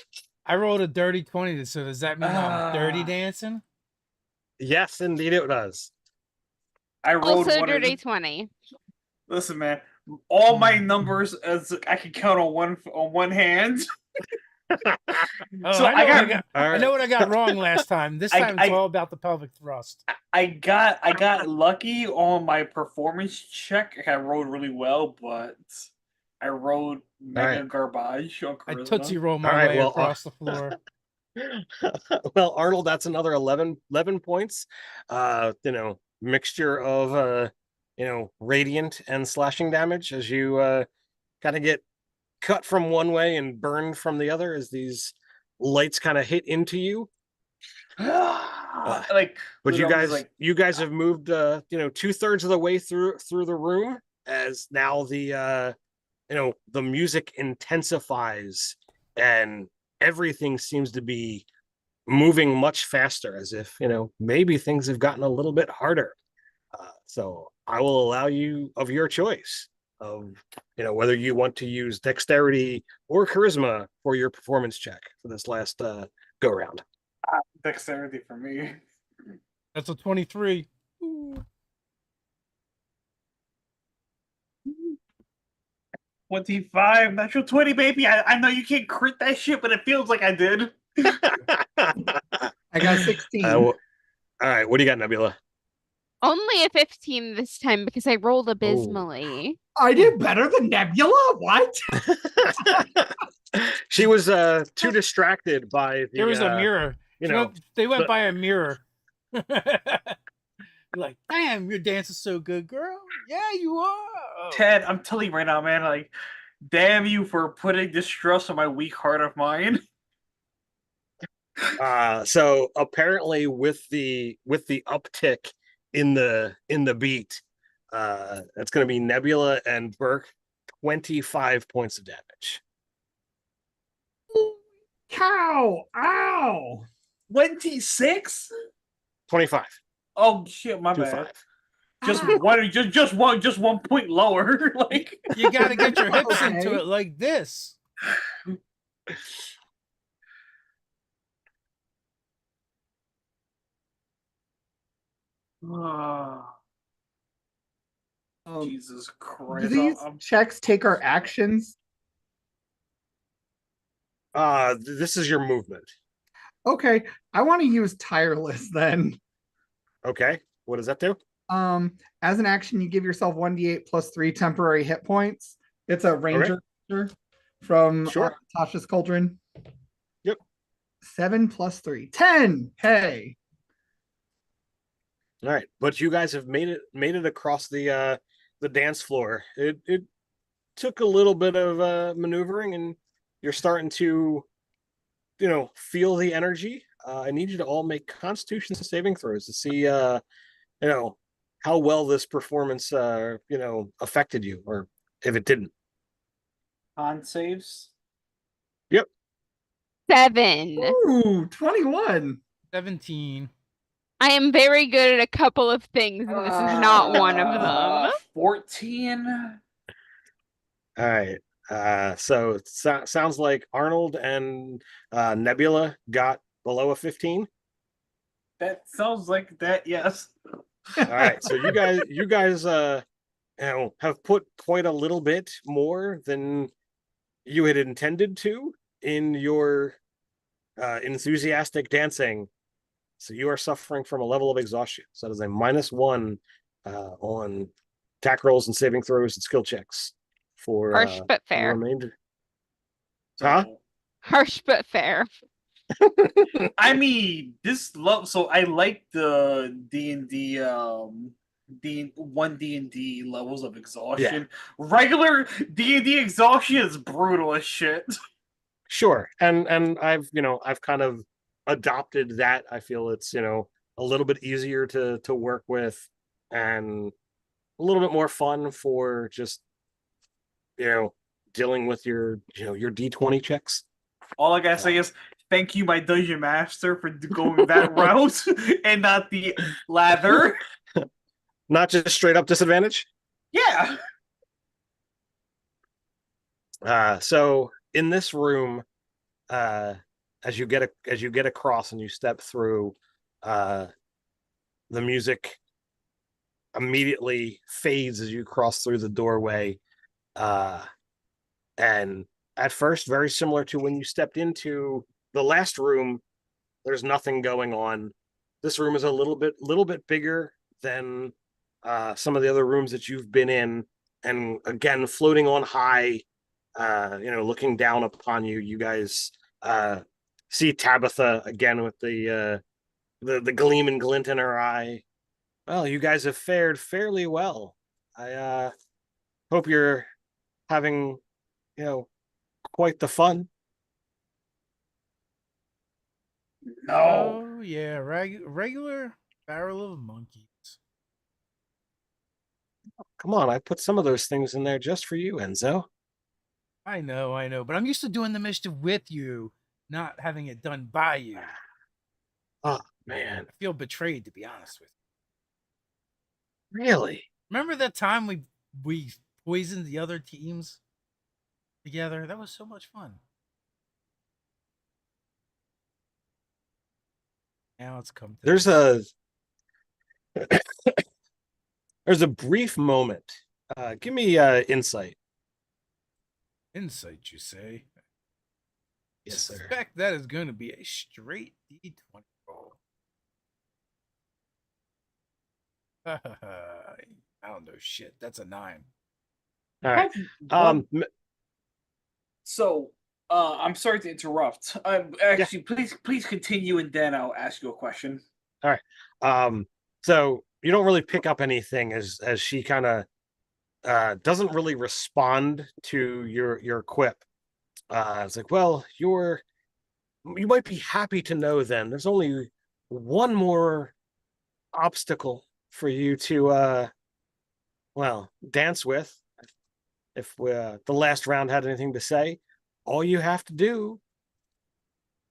I rolled a dirty 20, so does that mean I'm dirty dancing? Yes, indeed it does. I rolled Also dirty 20. Listen, man, all my numbers as I can count on one hand. So I know what I got wrong last time. This time it's all about the pelvic thrust. I got lucky on my performance check. I rolled really well, but I rolled mega garbage on charisma. I tootsie roll my way across the floor. Well, Arnold, that's another 11 points. Mixture of radiant and slashing damage as you kind of get cut from one way and burned from the other as these lights kind of hit into you. Like, But you literally, I'm just guys, like, you guys have moved, 2/3 of the way through the room as now the music intensifies and everything seems to be moving much faster, as if maybe things have gotten a little bit harder. So I will allow you of your choice of whether you want to use dexterity or charisma for your performance check for this last go round. dexterity for me. That's a 23. 25, natural 20, baby. I know you can't crit that shit, but it feels like I did. I got 16. All right, what do you got, Nebula? Only a 15 this time because I rolled abysmally. I did better than Nebula? What? She was too distracted by There was a mirror. They went by a mirror. Like, damn, your dance is so good, girl. Yeah, you are. Ted, I'm telling you right now, man, like, damn you for putting distrust on my weak heart of mine. So apparently with the uptick in the beat, it's going to be Nebula and Burke, 25 points of damage. Cow! Ow! 26? 25. Oh shit, my 25. bad. Just 1 point lower. Like, you gotta get your hips Okay. into it like this. Jesus Do Christ. these checks take our actions? This is your movement. Okay, I want to use tireless then. Okay, what does that do? As an action, you give yourself 1d8 plus 3 temporary hit points. It's a ranger from Sure. Tasha's Cauldron. Yep. 7 plus 3. 10. Hey. All right, but you guys have made it across the dance floor. It took a little bit of maneuvering, and you're starting to feel the energy. I need you to all make Constitution saving throws to see how well this performance affected you, or if it didn't. On saves. Yep. 7. Ooh, 21. 17. I am very good at a couple of things, and this is not one of them. 14. All right. So it sounds like Arnold and Nebula got below a 15. That sounds like that, yes. All right. So you guys have put quite a little bit more than you had intended to in your enthusiastic dancing. So you are suffering from a level of exhaustion. So that is a -1 on attack rolls and saving throws and skill checks for Harsh but the fair. remainder. So, Harsh but fair. I mean, this love. So I like the D&D, D&D levels of exhaustion. Regular D&D exhaustion is brutal as shit. Sure, and I've kind of adopted that. I feel it's a little bit easier to work with and a little bit more fun for just dealing with your D20 checks. All I gotta say is thank you, my dungeon master, for going that route and not the lather. Not just straight up disadvantage. Yeah. So in this room, as you get across and you step through, the music immediately fades as you cross through the doorway, and at first very similar to when you stepped into the last room. There's nothing going on. This room is a little bit bigger than some of the other rooms that you've been in, and again floating on high, looking down upon you. You guys see Tabitha again with the gleam and glint in her eye. Well, you guys have fared fairly well. I hope you're having, quite the fun. No. Oh yeah, regular barrel of monkeys. Come on, I put some of those things in there just for you, Enzo. I know, but I'm used to doing the mischief with you, not having it done by you. Oh man, I feel betrayed, to be honest with you. really? Remember that time we poisoned the other teams together? That was so much fun. Now it's come to There's this. a brief moment. Give me insight. Insight, you say? Yes, sir. Suspect that is going to be a straight D20 roll. I don't know shit. That's a 9. All right. So, I'm sorry to interrupt. Actually, please continue, and then I'll ask you a question. All right. So you don't really pick up anything as she kind of doesn't really respond to your quip. It's like, well, you might be happy to know then there's only one more obstacle for you to dance with. If the last round had anything to say, all you have to do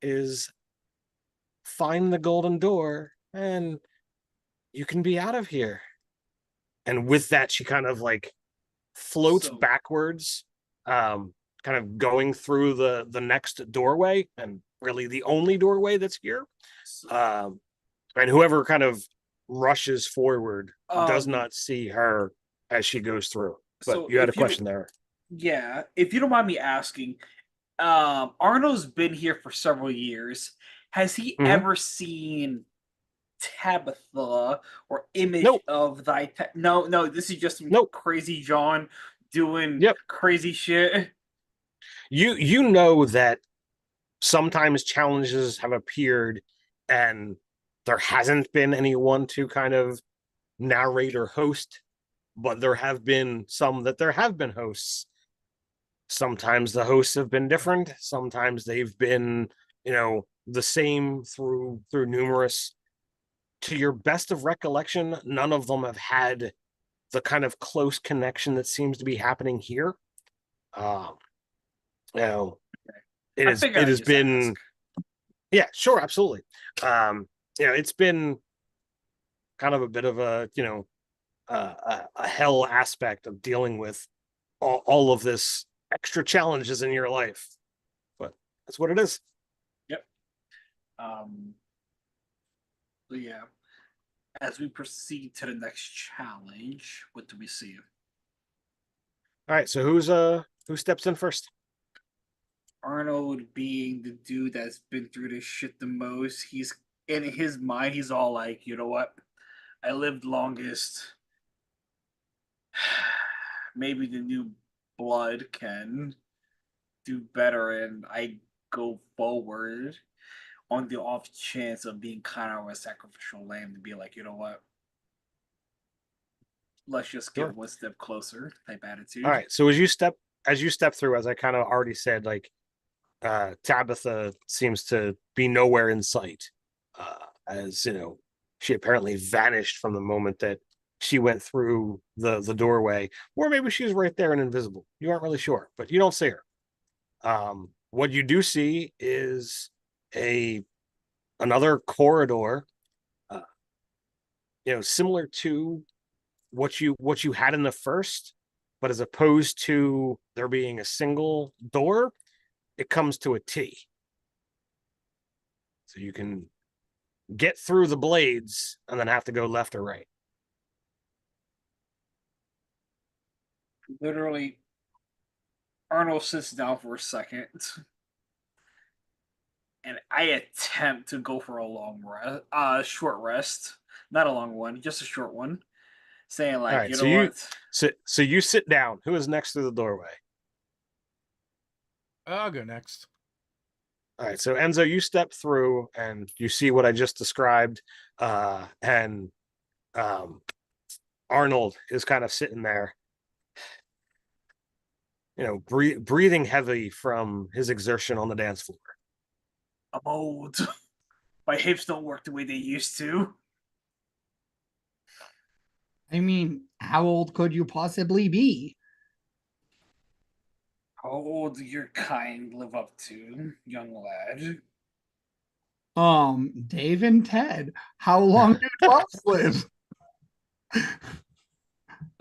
is find the golden door and you can be out of here. And with that, she kind of like floats backwards, kind of going through the next doorway, and really the only doorway that's here. And whoever kind of rushes forward does not see her as she goes through. But So you had a question there. Yeah, if you don't mind me asking, Arno's been here for several years. Has he ever seen Tabitha or image of thy? No. This is just crazy John doing crazy shit. You know that sometimes challenges have appeared and there hasn't been anyone to kind of narrate or host, but there have been some that there have been hosts. Sometimes the hosts have been different. Sometimes they've been, the same through numerous. To your best of recollection, none of them have had the kind of close connection that seems to be happening here. It has been. Yeah, sure, absolutely. It's been kind of a bit of a a hell aspect of dealing with all of this extra challenges in your life, but that's what it is. Yep. So yeah, as we proceed to the next challenge, what do we see? All right, so who steps in first? Arnold, being the dude that's been through this shit the most, he's in his mind, he's all like, you know what? I lived longest. Maybe the new blood can do better, and I go forward on the off chance of being kind of a sacrificial lamb to be like, you know what? Let's just get one step closer type attitude. All right. So as you step through, as I kind of already said, like Tabitha seems to be nowhere in sight. As she apparently vanished from the moment that she went through the doorway, or maybe she's right there and invisible. You aren't really sure, but you don't see her. What you do see is another corridor, similar to what you had in the first, but as opposed to there being a single door, it comes to a T. So you can get through the blades and then have to go left or right. Literally, Arnold sits down for a second, and I attempt to go for a long rest, short rest, not a long one, just a short one, saying like, right, you know what? So you sit down. Who is next through the doorway? I'll go next. All right, so Enzo, you step through and you see what I just described, and Arnold is kind of sitting there, breathing heavy from his exertion on the dance floor. I'm old. My hips don't work the way they used to. I mean, how old could you possibly be? How old do your kind live up to, young lad? Dave and Ted, how long do dwarfs live?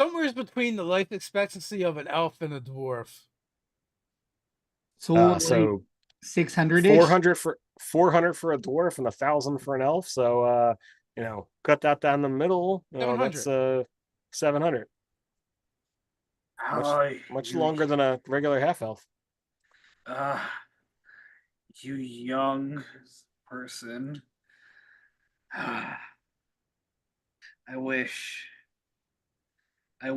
Somewhere's between the life expectancy of an elf and a dwarf. So, like So 600-ish? 400 for a dwarf and 1,000 for an elf. So cut that down the middle. 700. That's 700. Much longer than a regular half elf. You young person. I wish I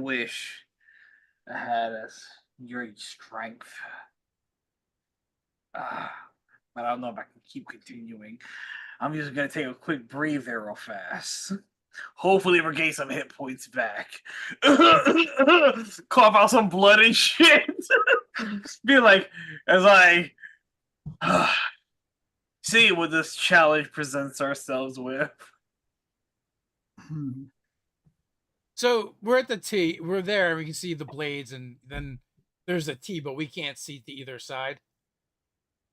had your strength. But I don't know if I can keep continuing. I'm just gonna take a quick breather real fast. Hopefully regain some hit points back. Cough out some blood and shit. Be like, as I see what this challenge presents ourselves with. So we're at the T. We're there. We can see the blades, and then there's a T, but we can't see to either side.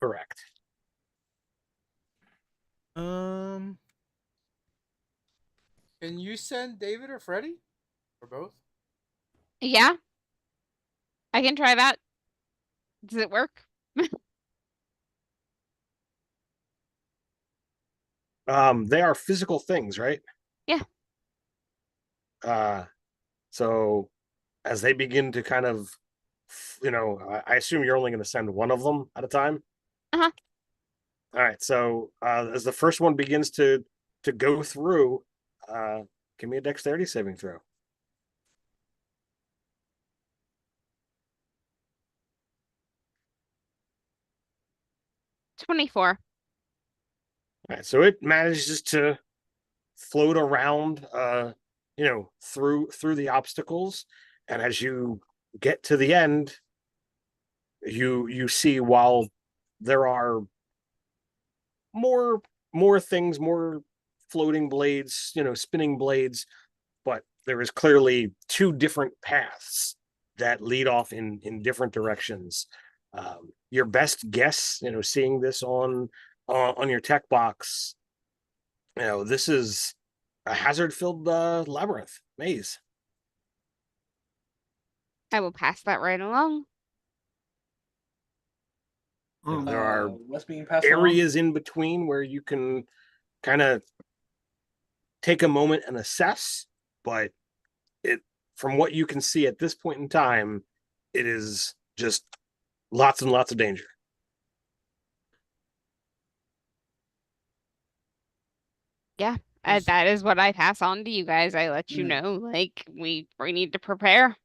Correct. Can you send David or Freddy, or both? Yeah, I can try that. Does it work? They are physical things, right? Yeah. So as they begin to kind of, I assume you're only going to send one of them at a time. Uh-huh. All right. So as the first one begins to go through, give me a dexterity saving throw. $24. All right. So it manages to float around, through the obstacles, and as you get to the end, you see while there are more things, more floating blades, spinning blades, but there is clearly two different paths that lead off in different directions. Your best guess, seeing this on your tech box, this is a hazard-filled labyrinth maze. I will pass that right along. There are what's being passed areas in between where you can kind of take a moment and assess, but from what you can see at this point in time, it is just lots and lots of danger. Yeah, that is what I pass on to you guys. I let you know, like, we need to prepare.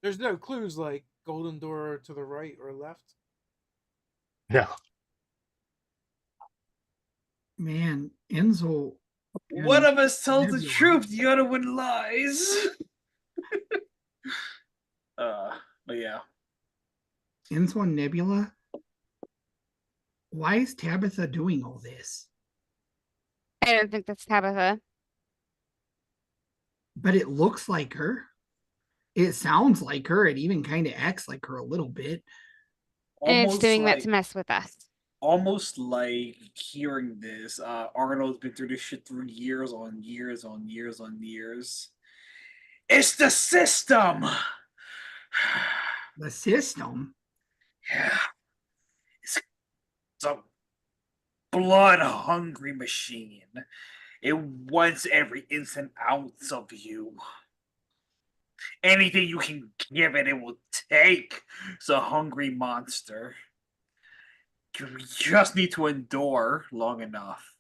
There's no clues like golden door to the right or left. No. Man, Enzo. One of us tells the truth, the other one lies. But yeah. Enzo and Nebula. Why is Tabitha doing all this? I don't think that's Tabitha. But it looks like her. It sounds like her. It even kind of acts like her a little bit. And it's doing that to mess with us. Almost like hearing this. Arnold's been through this shit through years on years on years on years. It's the system. The system? Yeah. It's a blood-hungry machine. It wants every instant ounce of you. Anything you can give it, it will take. It's a hungry monster. You just need to endure long enough.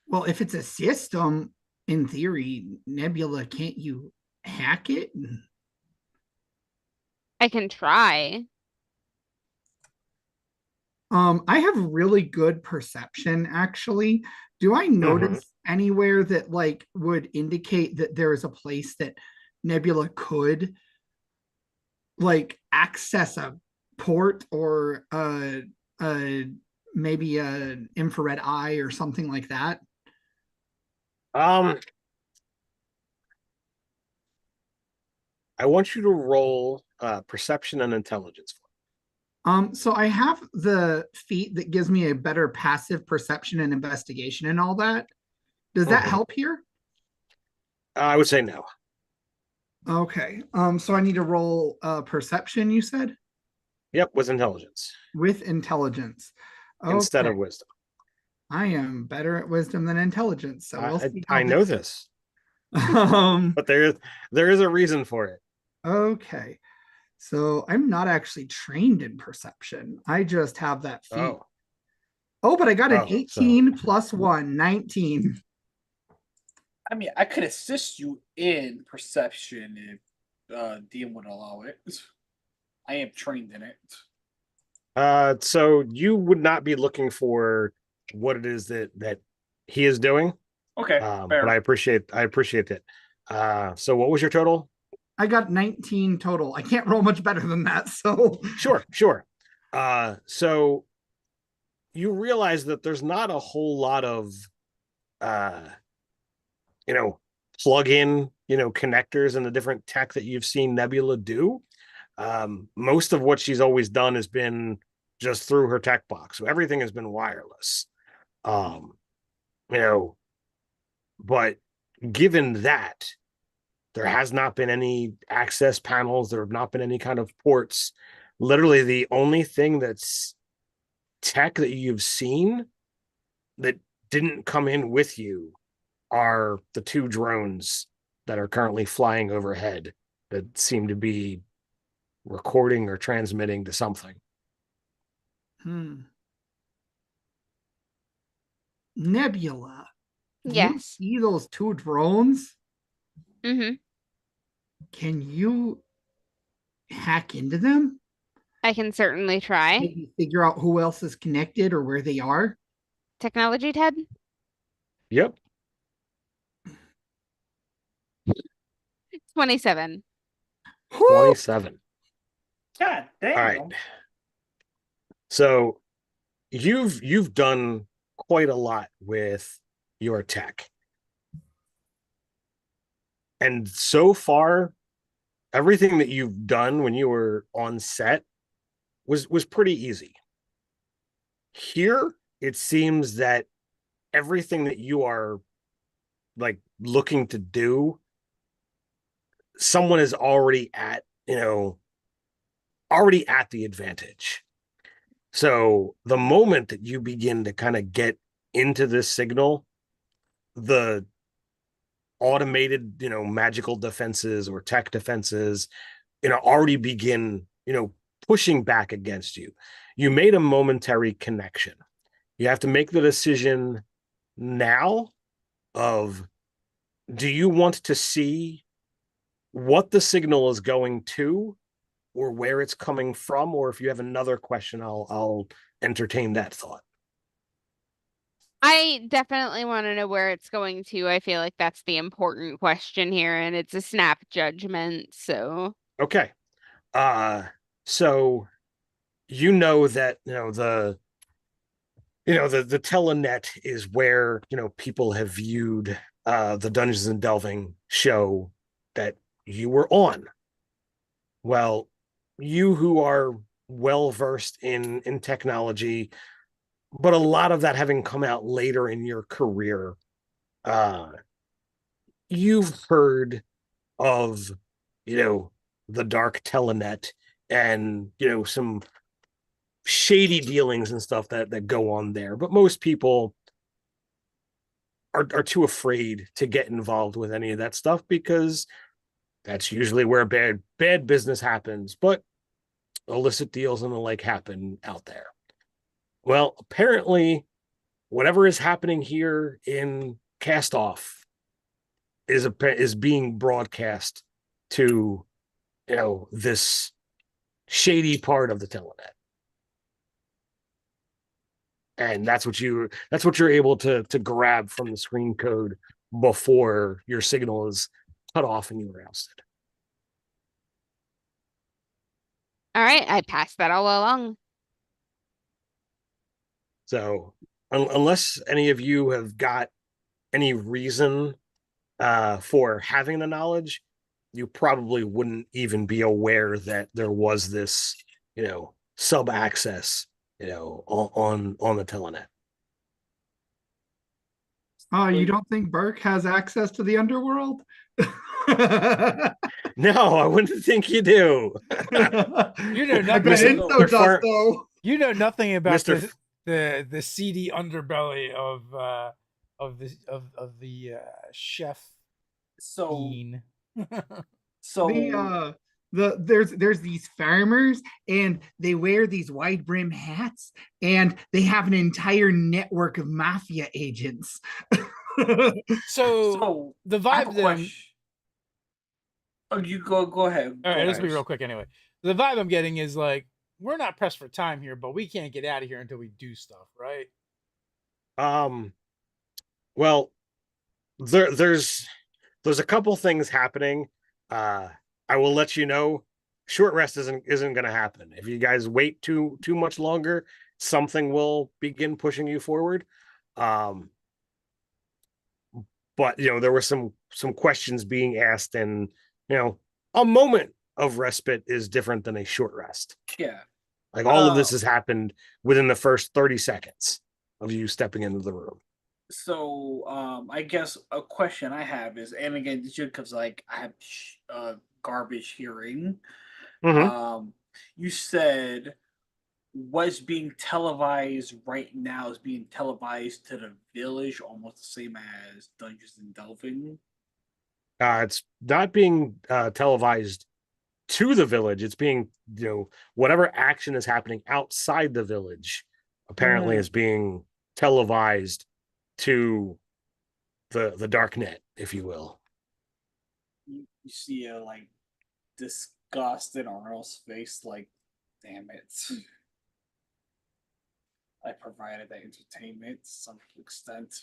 Well, if it's a system, in theory, Nebula, can't you hack it? I can try. I have really good perception actually. Do I notice anywhere that like would indicate that there is a place that Nebula could like access a port or maybe an infrared eye or something like that? Um, I want you to roll perception and intelligence. So I have the feat that gives me a better passive perception and investigation and all that. Does that help here? I would say no. Okay. So I need to roll perception, you said? Yep, with intelligence With intelligence. instead Okay. of wisdom. I am better at wisdom than intelligence, so we'll see how I know this, um but there is a reason for it. okay. So I'm not actually trained in perception. I just have that feat. Oh, but I got an 18 plus 1, 19. I mean, I could assist you in perception if DM would allow it. I am trained in it. So you would not be looking for what it is that he is doing. Okay, but I appreciate it. So what was your total? I got 19 total. I can't roll much better than that. So Sure. So you realize that there's not a whole lot of uh plug in, connectors and the different tech that you've seen Nebula do. Most of what she's always done has been just through her tech box. So everything has been wireless. Um, but given that, there has not been any access panels, there have not been any kind of ports. Literally, the only thing that's tech that you've seen that didn't come in with you are the 2 drones that are currently flying overhead that seem to be recording or transmitting to something. Nebula, do you Yes. see those 2 drones? Mm-hmm. Can you hack into them? I can certainly try. Maybe figure out who else is connected or where they are? Technology, Ted? Yep. 27. 27. God damn. All right. So you've done quite a lot with your tech. And so far, everything that you've done when you were on set was pretty easy. Here, it seems that everything that you are like looking to do, someone is already at the advantage. So the moment that you begin to kind of get into this signal, the automated, magical defenses or tech defenses, already begin, pushing back against you. You made a momentary connection. You have to make the decision now of, do you want to see what the signal is going to or where it's coming from? Or if you have another question, I'll entertain that thought. I definitely want to know where it's going to. I feel like that's the important question here, and it's a snap judgment, so. Okay. So that, the telenet is where, people have viewed the Dungeons and Delving show that you were on. Well, you who are well versed in technology, but a lot of that having come out later in your career, you've heard of, the dark telenet and, some shady dealings and stuff that go on there. But most people are too afraid to get involved with any of that stuff because that's usually where bad business happens. But illicit deals and the like happen out there. Well, apparently, whatever is happening here in Cast Off is being broadcast to, this shady part of the telenet. and that's what you're able to grab from the screen code before your signal is cut off and you were ousted. All right, I passed that all along. So unless any of you have got any reason for having the knowledge, you probably wouldn't even be aware that there was this, sub access, on the telenet. Oh, you don't think Burke has access to the underworld? No, I wouldn't think you do. You know I nothing. bet Enzo does though. You know nothing about Mr. the seedy underbelly of the chef. So Bean. There's these farmers and they wear these wide brim hats and they have an entire network of mafia agents. So the I have vibe a that question. Oh, you go ahead. all right, Go let's be ahead. real quick anyway. The vibe I'm getting is like we're not pressed for time here, but we can't get out of here until we do stuff, right? Well, there's a couple things happening. I will let you know. Short rest isn't going to happen. If you guys wait too much longer, something will begin pushing you forward. But there were some questions being asked, and a moment of respite is different than a short rest. Yeah. Like all of this has happened within the first 30 seconds of you stepping into the room. So, I guess a question I have is, and again, this just because like I have garbage hearing. Mm-hmm. You said what's being televised right now is being televised to the village, almost the same as Dungeons and Delving. It's not being televised to the village. It's being, whatever action is happening outside the village apparently is being televised to the dark net, if you will. You see a like disgust in Arnold's face, like, damn it. I provided that entertainment to some extent.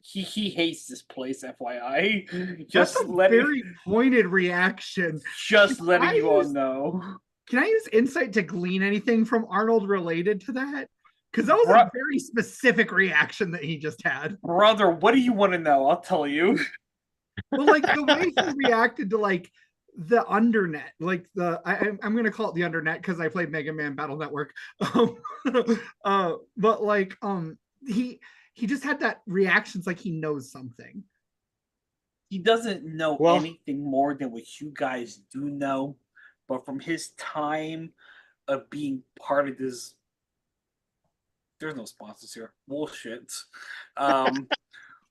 He hates this place, FYI. That's a very pointed reaction. Just letting you all know. Can I use insight to glean anything from Arnold related to that? Because that was a very specific reaction that he just had. Brother, what do you want to know? I'll tell you. Well, like the way he reacted to like the undernet, like I'm gonna call it the undernet because I played Mega Man Battle Network. But like he just had that reactions like he knows something. He doesn't know anything more than what you guys do know, but from his time of being part of this, there's no sponsors here. Bullshit.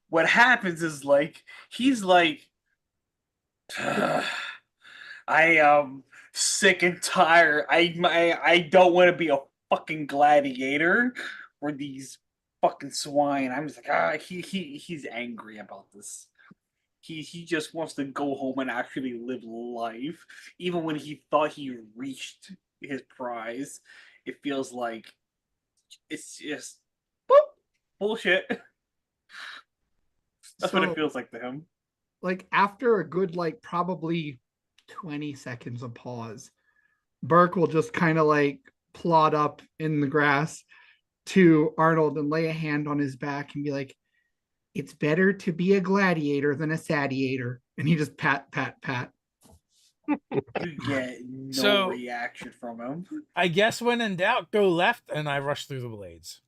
What happens is like he's like, I am sick and tired. I don't want to be a fucking gladiator for these fucking swine. I'm just like, he's angry about this. He just wants to go home and actually live life. Even when he thought he reached his prize, it feels like it's just boop, bullshit. That's what it feels like to him. Like after a good like probably 20 seconds of pause, Burke will just kind of like plod up in the grass to Arnold and lay a hand on his back and be like, it's better to be a gladiator than a sadiator. And he just pat. You get no reaction from him. I guess when in doubt, go left, and I rush through the blades.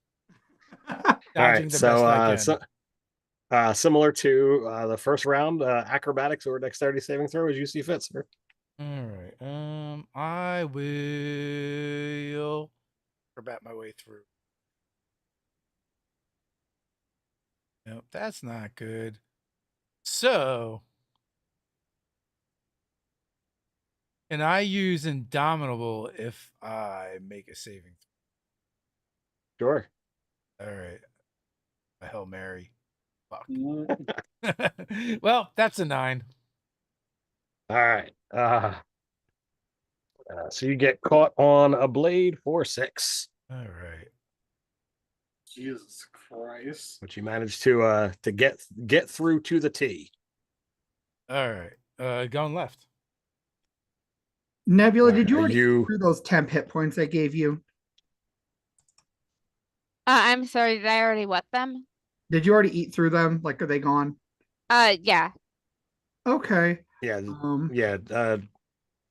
All right, similar to the first round, acrobatics or dexterity saving throw as you see fit, sir. All right. I will acrobat my way through. Nope, that's not good. So, can I use Indomitable if I make a saving throw? Sure. All right. A Hail Mary. Fuck. Well, that's a 9. All right. So you get caught on a blade for 6. All right. Jesus Christ. But you managed to get through to the T. All right. Going left. Nebula, did you Are already you through those temp hit points I gave you? I'm sorry, did I already what them? Did you already eat through them? Like, are they gone? Yeah. Okay. yeah, Um, yeah,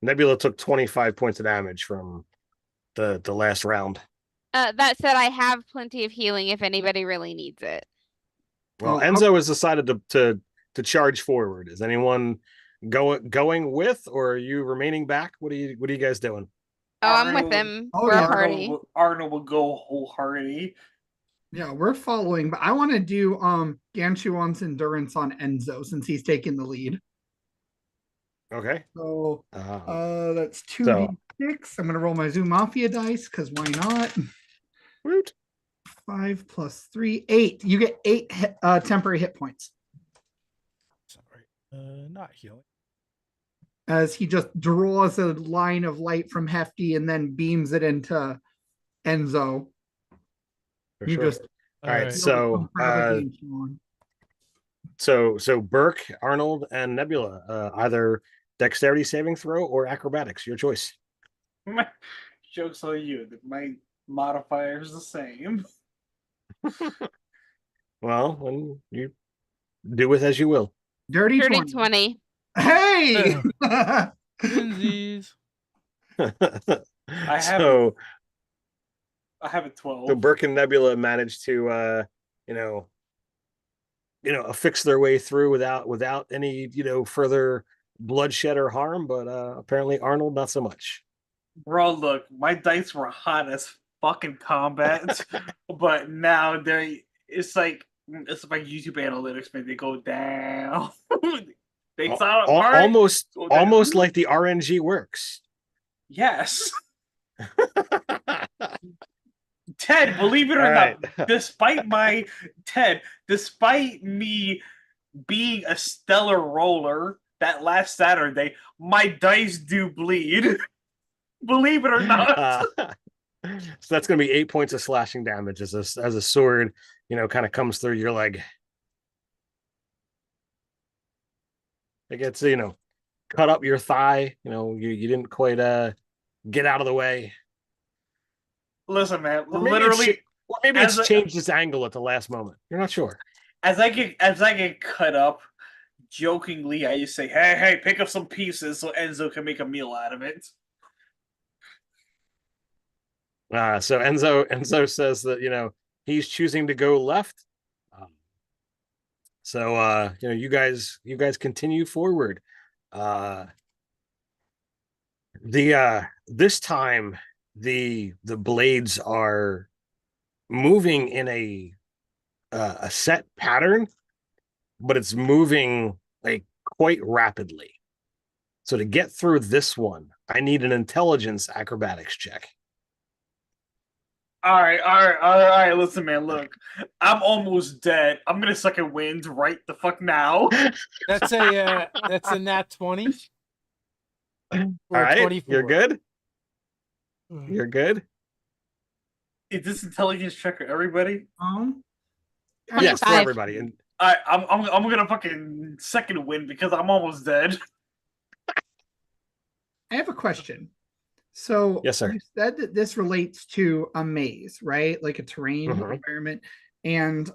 Nebula took 25 points of damage from the last round. That said, I have plenty of healing if anybody really needs it. Well, Oh, Enzo has decided to charge forward. Is anyone going with, or are you remaining back? What are you guys doing? Oh, I'm with Arnold- him. Oh, We're a yeah. party. Arnold will go wholeheartedly. yeah, we're following, but I want to do Ganchuan's endurance on Enzo since he's taking the lead. Okay. So that's So 2d6. I'm gonna roll my Zoo Mafia dice because why not? woot. 5 plus 3, 8. You get 8 temporary hit points Sorry. Not healing. as he just draws a line of light from Hefty and then beams it into Enzo. For You sure. just All right, right. so so Burke, Arnold, and Nebula, either dexterity saving throw or acrobatics, your choice. Joke's on you. My modifier is the same. Well, when you do with as you will. dirty Dirty 20. 20. Hey! Twinsies. I have so I have a 12. so Burke and Nebula managed to affix their way through without any further bloodshed or harm, but apparently Arnold not so much. Bro, look, my dice were hot as fucking combat, but now it's like YouTube analytics, man. They go down. They start Almost go down. almost like the RNG works. Yes. Ted, believe it or All not, right. despite me being a stellar roller that last Saturday, my dice do bleed. Believe it or not. So that's going to be 8 points of slashing damage as a sword, kind of comes through your leg. It gets, cut up your thigh. You didn't quite get out of the way. Listen, man, Or literally, maybe it's changed its angle at the last moment. You're not sure. as I get cut up, jokingly, I just say, "Hey, pick up some pieces so Enzo can make a meal out of it." So Enzo says that he's choosing to go left. So you guys continue forward. This time the blades are moving in a set pattern, but it's moving like quite rapidly. So to get through this one, I need an intelligence acrobatics check. All right. Listen, man, look, I'm almost dead. I'm gonna suck at wind right the fuck now. That's a nat 20. All Or right, 24. you're good. You're good. Is this intelligence check for everybody? Yes, for 25. everybody. And I'm gonna fucking second win because I'm almost dead. I have a question. So yes, sir. you said that this relates to a maze, right? Like a terrain environment, and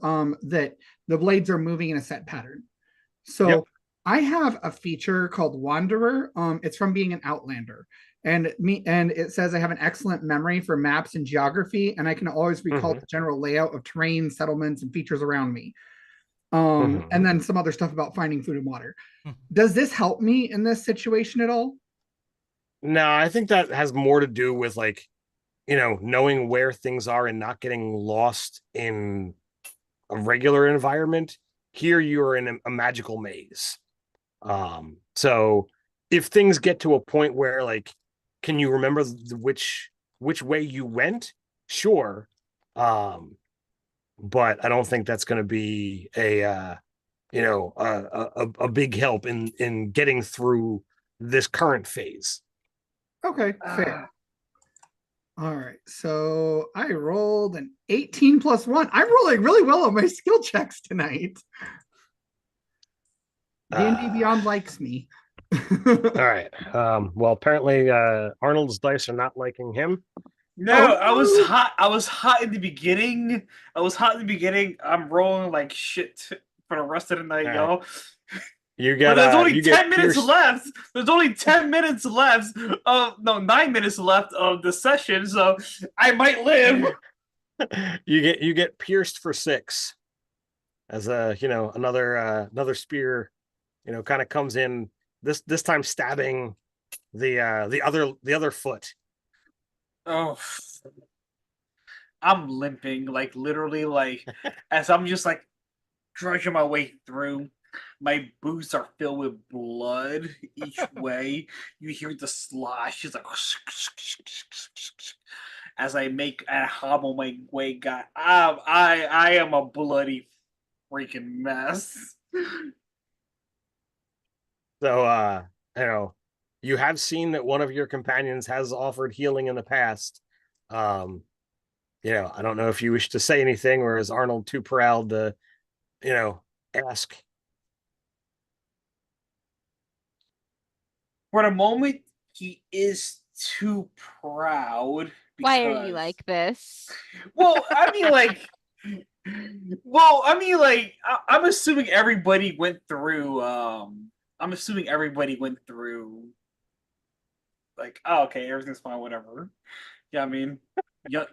that the blades are moving in a set pattern. So I have a feature called Wanderer. It's from being an Outlander. And it says I have an excellent memory for maps and geography, and I can always recall the general layout of terrain, settlements, and features around me. And then some other stuff about finding food and water. Does this help me in this situation at all? No, I think that has more to do with knowing where things are and not getting lost in a regular environment. Here you're in a magical maze. So if things get to a point where can you remember which way you went? Sure. But I don't think that's going to be a big help in getting through this current phase. Okay, fair. All right, so I rolled an 18 plus 1. I'm rolling really well on my skill checks tonight. D&D Beyond likes me. All right. Well, apparently Arnold's dice are not liking him. No, Oh, I was no. hot. I was hot in the beginning. I'm rolling like shit for the rest of the night, All right. y'all. You But get there's only you 10 get minutes pierced. left. There's only 10 minutes left of no 9 minutes left of the session, so I might live. You get pierced for 6 as another spear, kind of comes in this time stabbing the other foot. Oh, I'm limping, like literally, like as I'm just like trudging my way through. My boots are filled with blood each way. You hear the slosh. It's like as I hobble my way. God, I am a bloody freaking mess. So you have seen that one of your companions has offered healing in the past. I don't know if you wish to say anything, or is Arnold too proud to, ask? For the moment, he is too proud. Why are you like this? Well, I mean, like, I'm assuming everybody went through. I'm assuming everybody went through. Like, oh, okay, everything's fine, whatever. Yeah, I mean,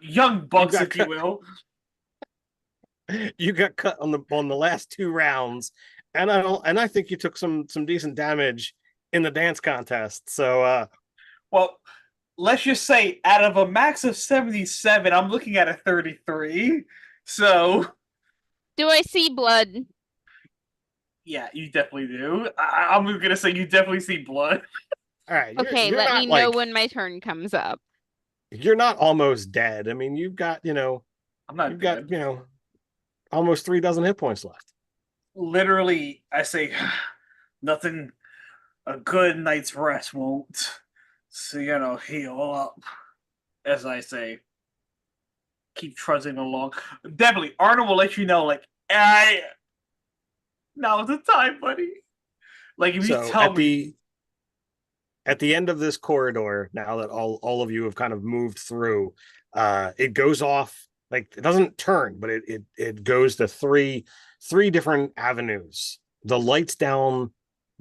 young bucks, if you will. You got cut on the last 2 rounds, and I think you took some decent damage in the dance contest. So, well, let's just say out of a max of 77, I'm looking at a 33. So, Do I see blood? yeah, you definitely do. I'm gonna say you definitely see blood. all right, Okay, you're let not me know like when my turn comes up. you're not almost dead. I mean, you've got I'm not you've dead. got almost 3 dozen hit points left. Literally, I say nothing. A good night's rest won't. So heal up, as I say. Keep trudging along. Definitely, Arnold will let you know. Like, now's the time, buddy. Like, if you So tell me, at the end of this corridor, now that all of you have kind of moved through, it goes off, like it doesn't turn, but it goes to three different avenues. The lights down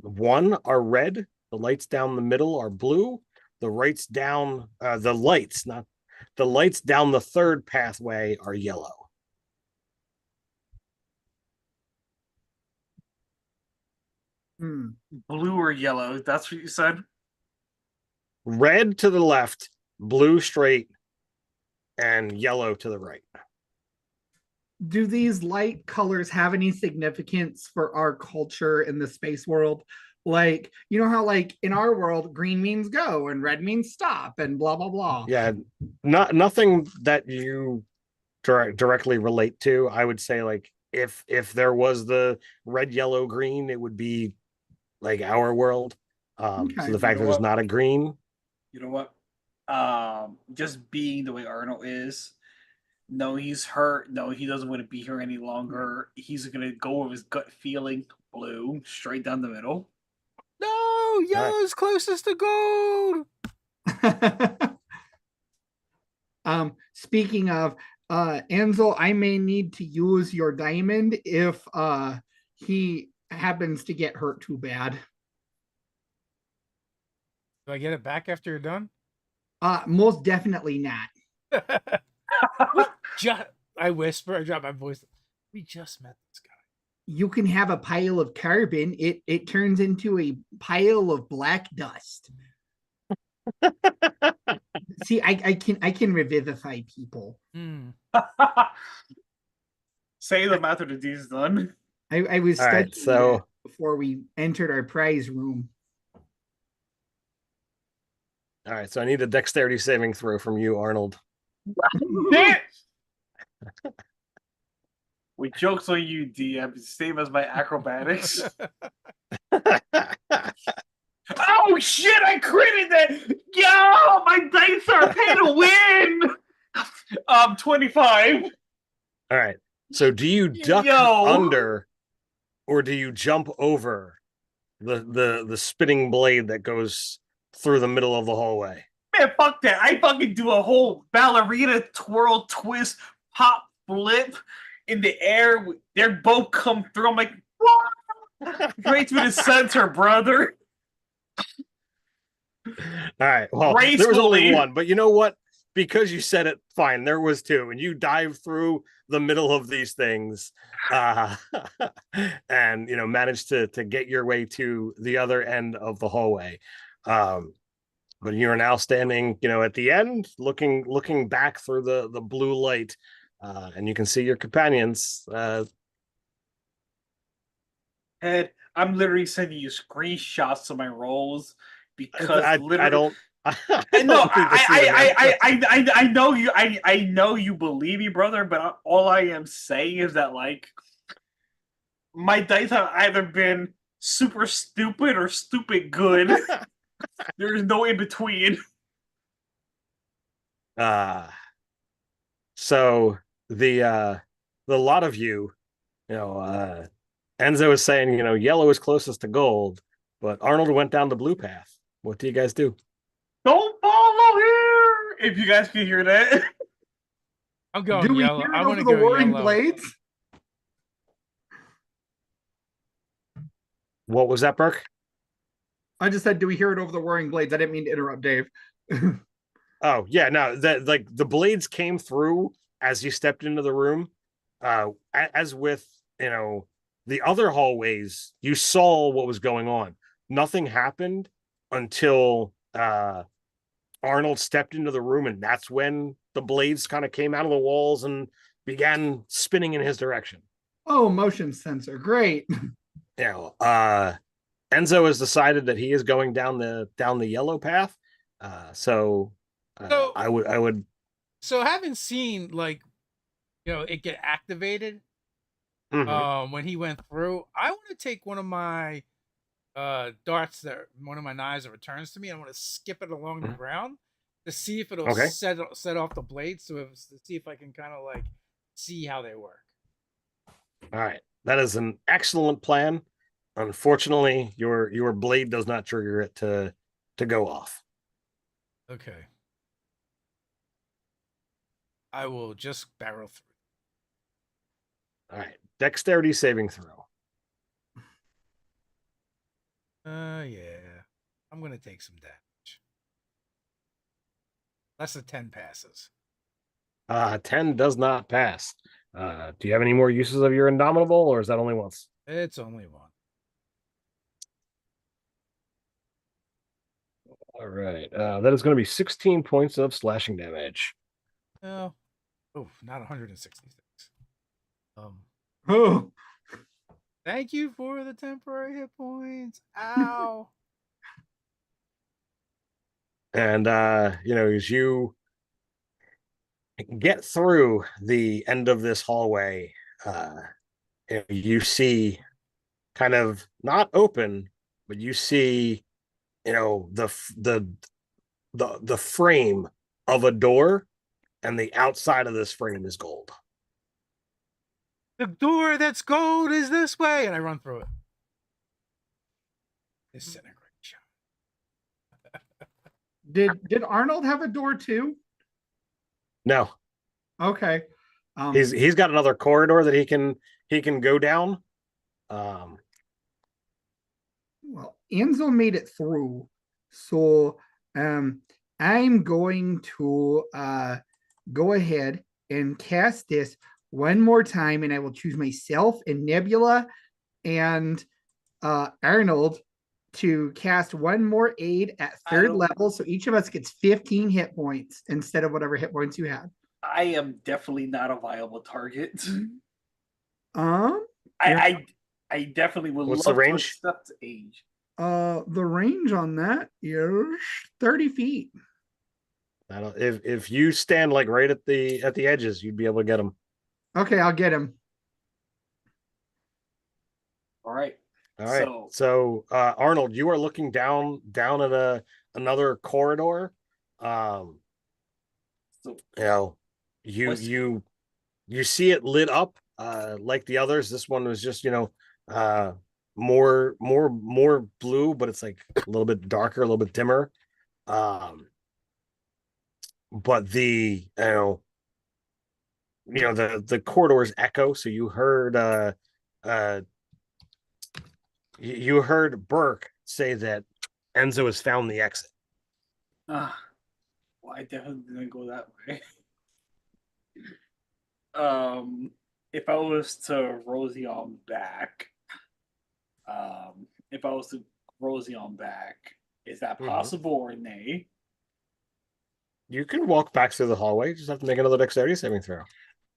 one are red, the lights down the middle are blue, the lights down the lights down the third pathway are yellow. blue or yellow. That's what you said. Red to the left, blue straight, and yellow to the right. Do these light colors have any significance for our culture in the space world? Like, you know how like in our world, green means go and red means stop and blah blah blah. Yeah, nothing that you directly relate to. I would say like if there was the red, yellow, green, it would be like our world. Okay. So the fact that there's not a green. You know what? Just being the way Arnold is. No, he's hurt. No, he doesn't want to be here any longer. He's gonna go with his gut feeling. Blue, straight down the middle. No, yellow's closest to gold. Speaking of Ansel, I may need to use your diamond if he happens to get hurt too bad. Do I get it back after you're done? Most definitely not. I whisper, I drop my voice. We just met this guy. You can have a pile of carbon. It turns into a pile of black dust. See, I can revivify people. Say them after the deed's done. I was All right, studying so that before we entered our prize room. all right, so I need a dexterity saving throw from you, Arnold. We jokes on you, DM. Same as my acrobatics. Oh shit! I critted that. Yo, my dice are paying to win. I'm 25. All right. So do you duck under, or do you jump over the spinning blade that goes through the middle of the hallway? Man, fuck that. I fucking do a whole ballerina twirl, twist, pop, flip in the air. They both come through. I'm like, what? Right to the center, brother. All right. Well, there was only one, but you know what? Because you said it, fine. There was two, and you dive through the middle of these things, and managed to get your way to the other end of the hallway. But you are now standing, at the end, looking back through the blue light, and you can see your companions. Ed, I'm literally sending you screenshots of my rolls because I don't. I know you. I know you believe me, brother. But all I am saying is that my dice have either been super stupid or stupid good. There is no in between. So the lot of you, Enzo is saying, yellow is closest to gold, but Arnold went down the blue path. What do you guys do? Don't follow here. If you guys can hear that, I'm going do we yellow. hear it I want over to the go Warring yellow. Blades? What was that, Burke? I just said, do we hear it over the Warring Blades? I didn't mean to interrupt Dave. Oh yeah, no, that the blades came through as you stepped into the room. As with the other hallways, you saw what was going on. Nothing happened until Arnold stepped into the room, and that's when the blades kind of came out of the walls and began spinning in his direction. Oh, motion sensor, great. Enzo has decided that he is going down the yellow path. I would. So having seen it get activated when he went through, I want to take one of my darts one of my knives that returns to me. I want to skip it along the ground to see if it'll set off the blades, to see if I can kind of see how they work. All right, that is an excellent plan. Unfortunately, your blade does not trigger it to go off. Okay. I will just barrel through. All right, dexterity saving throw. Yeah. I'm gonna take some damage. Less than 10 passes. 10 does not pass. Do you have any more uses of your Indomitable, or is that only once? It's only one. All right. That is going to be 16 points of slashing damage. Oh, not 166. Oh, Thank you for the temporary hit points. Ow. And as you get through the end of this hallway, you see kind of not open, but you see the frame of a door, and the outside of this frame is gold. The door that's gold is this way, and I run through it. Disintegration. did Arnold have a door too? No. Okay. He's got another corridor that he can go down. Well, Enzo made it through, so I'm going to go ahead and cast this one more time, and I will choose myself and Nebula and Arnold to cast one more aid at third level, so each of us gets 15 hit points instead of whatever hit points you had. I am definitely not a viable target. I definitely would What's love the range? to accept age. The range on that is 30 feet. If you stand right at the edges, you'd be able to get him. Okay, I'll get him. All right. So Arnold, you are looking down at another corridor. you see it lit up like the others. This one was just more blue, but it's like a little bit darker, a little bit dimmer. But the corridors echo, so you heard you heard Burke say that Enzo has found the exit. Well, I definitely didn't go that way. If I was to Rosie on back, is that possible or nay? You can walk back through the hallway. You just have to make another dexterity saving throw.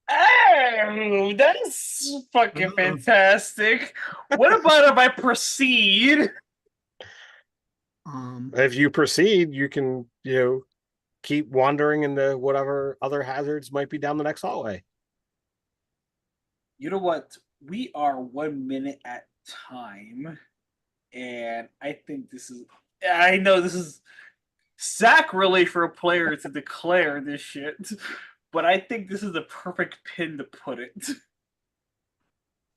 Oh, that's fucking fantastic. What about if I proceed? If you proceed, you can, keep wandering into whatever other hazards might be down the next hallway. You know what? We are 1 minute at time, and I know this is sacrilege for a player to declare this shit, but I think this is the perfect pin to put it.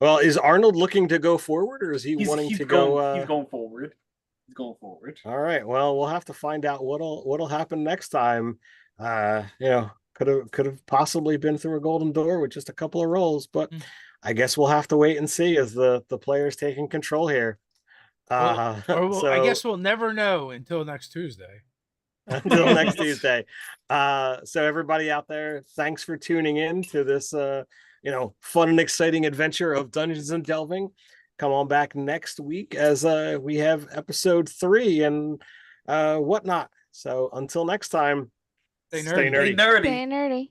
Well, is Arnold looking to go forward, or is he wanting to go? He's going forward. He's going forward. All right. Well, we'll have to find out what'll happen next time. Could have possibly been through a golden door with just a couple of rolls, but I guess we'll have to wait and see as the players taking control here. I guess we'll never know until next Tuesday. Until next Tuesday. So everybody out there, thanks for tuning in to this fun and exciting adventure of Dungeons and Delving. Come on back next week as we have episode 3 and whatnot. So until next time, stay nerdy. Stay nerdy.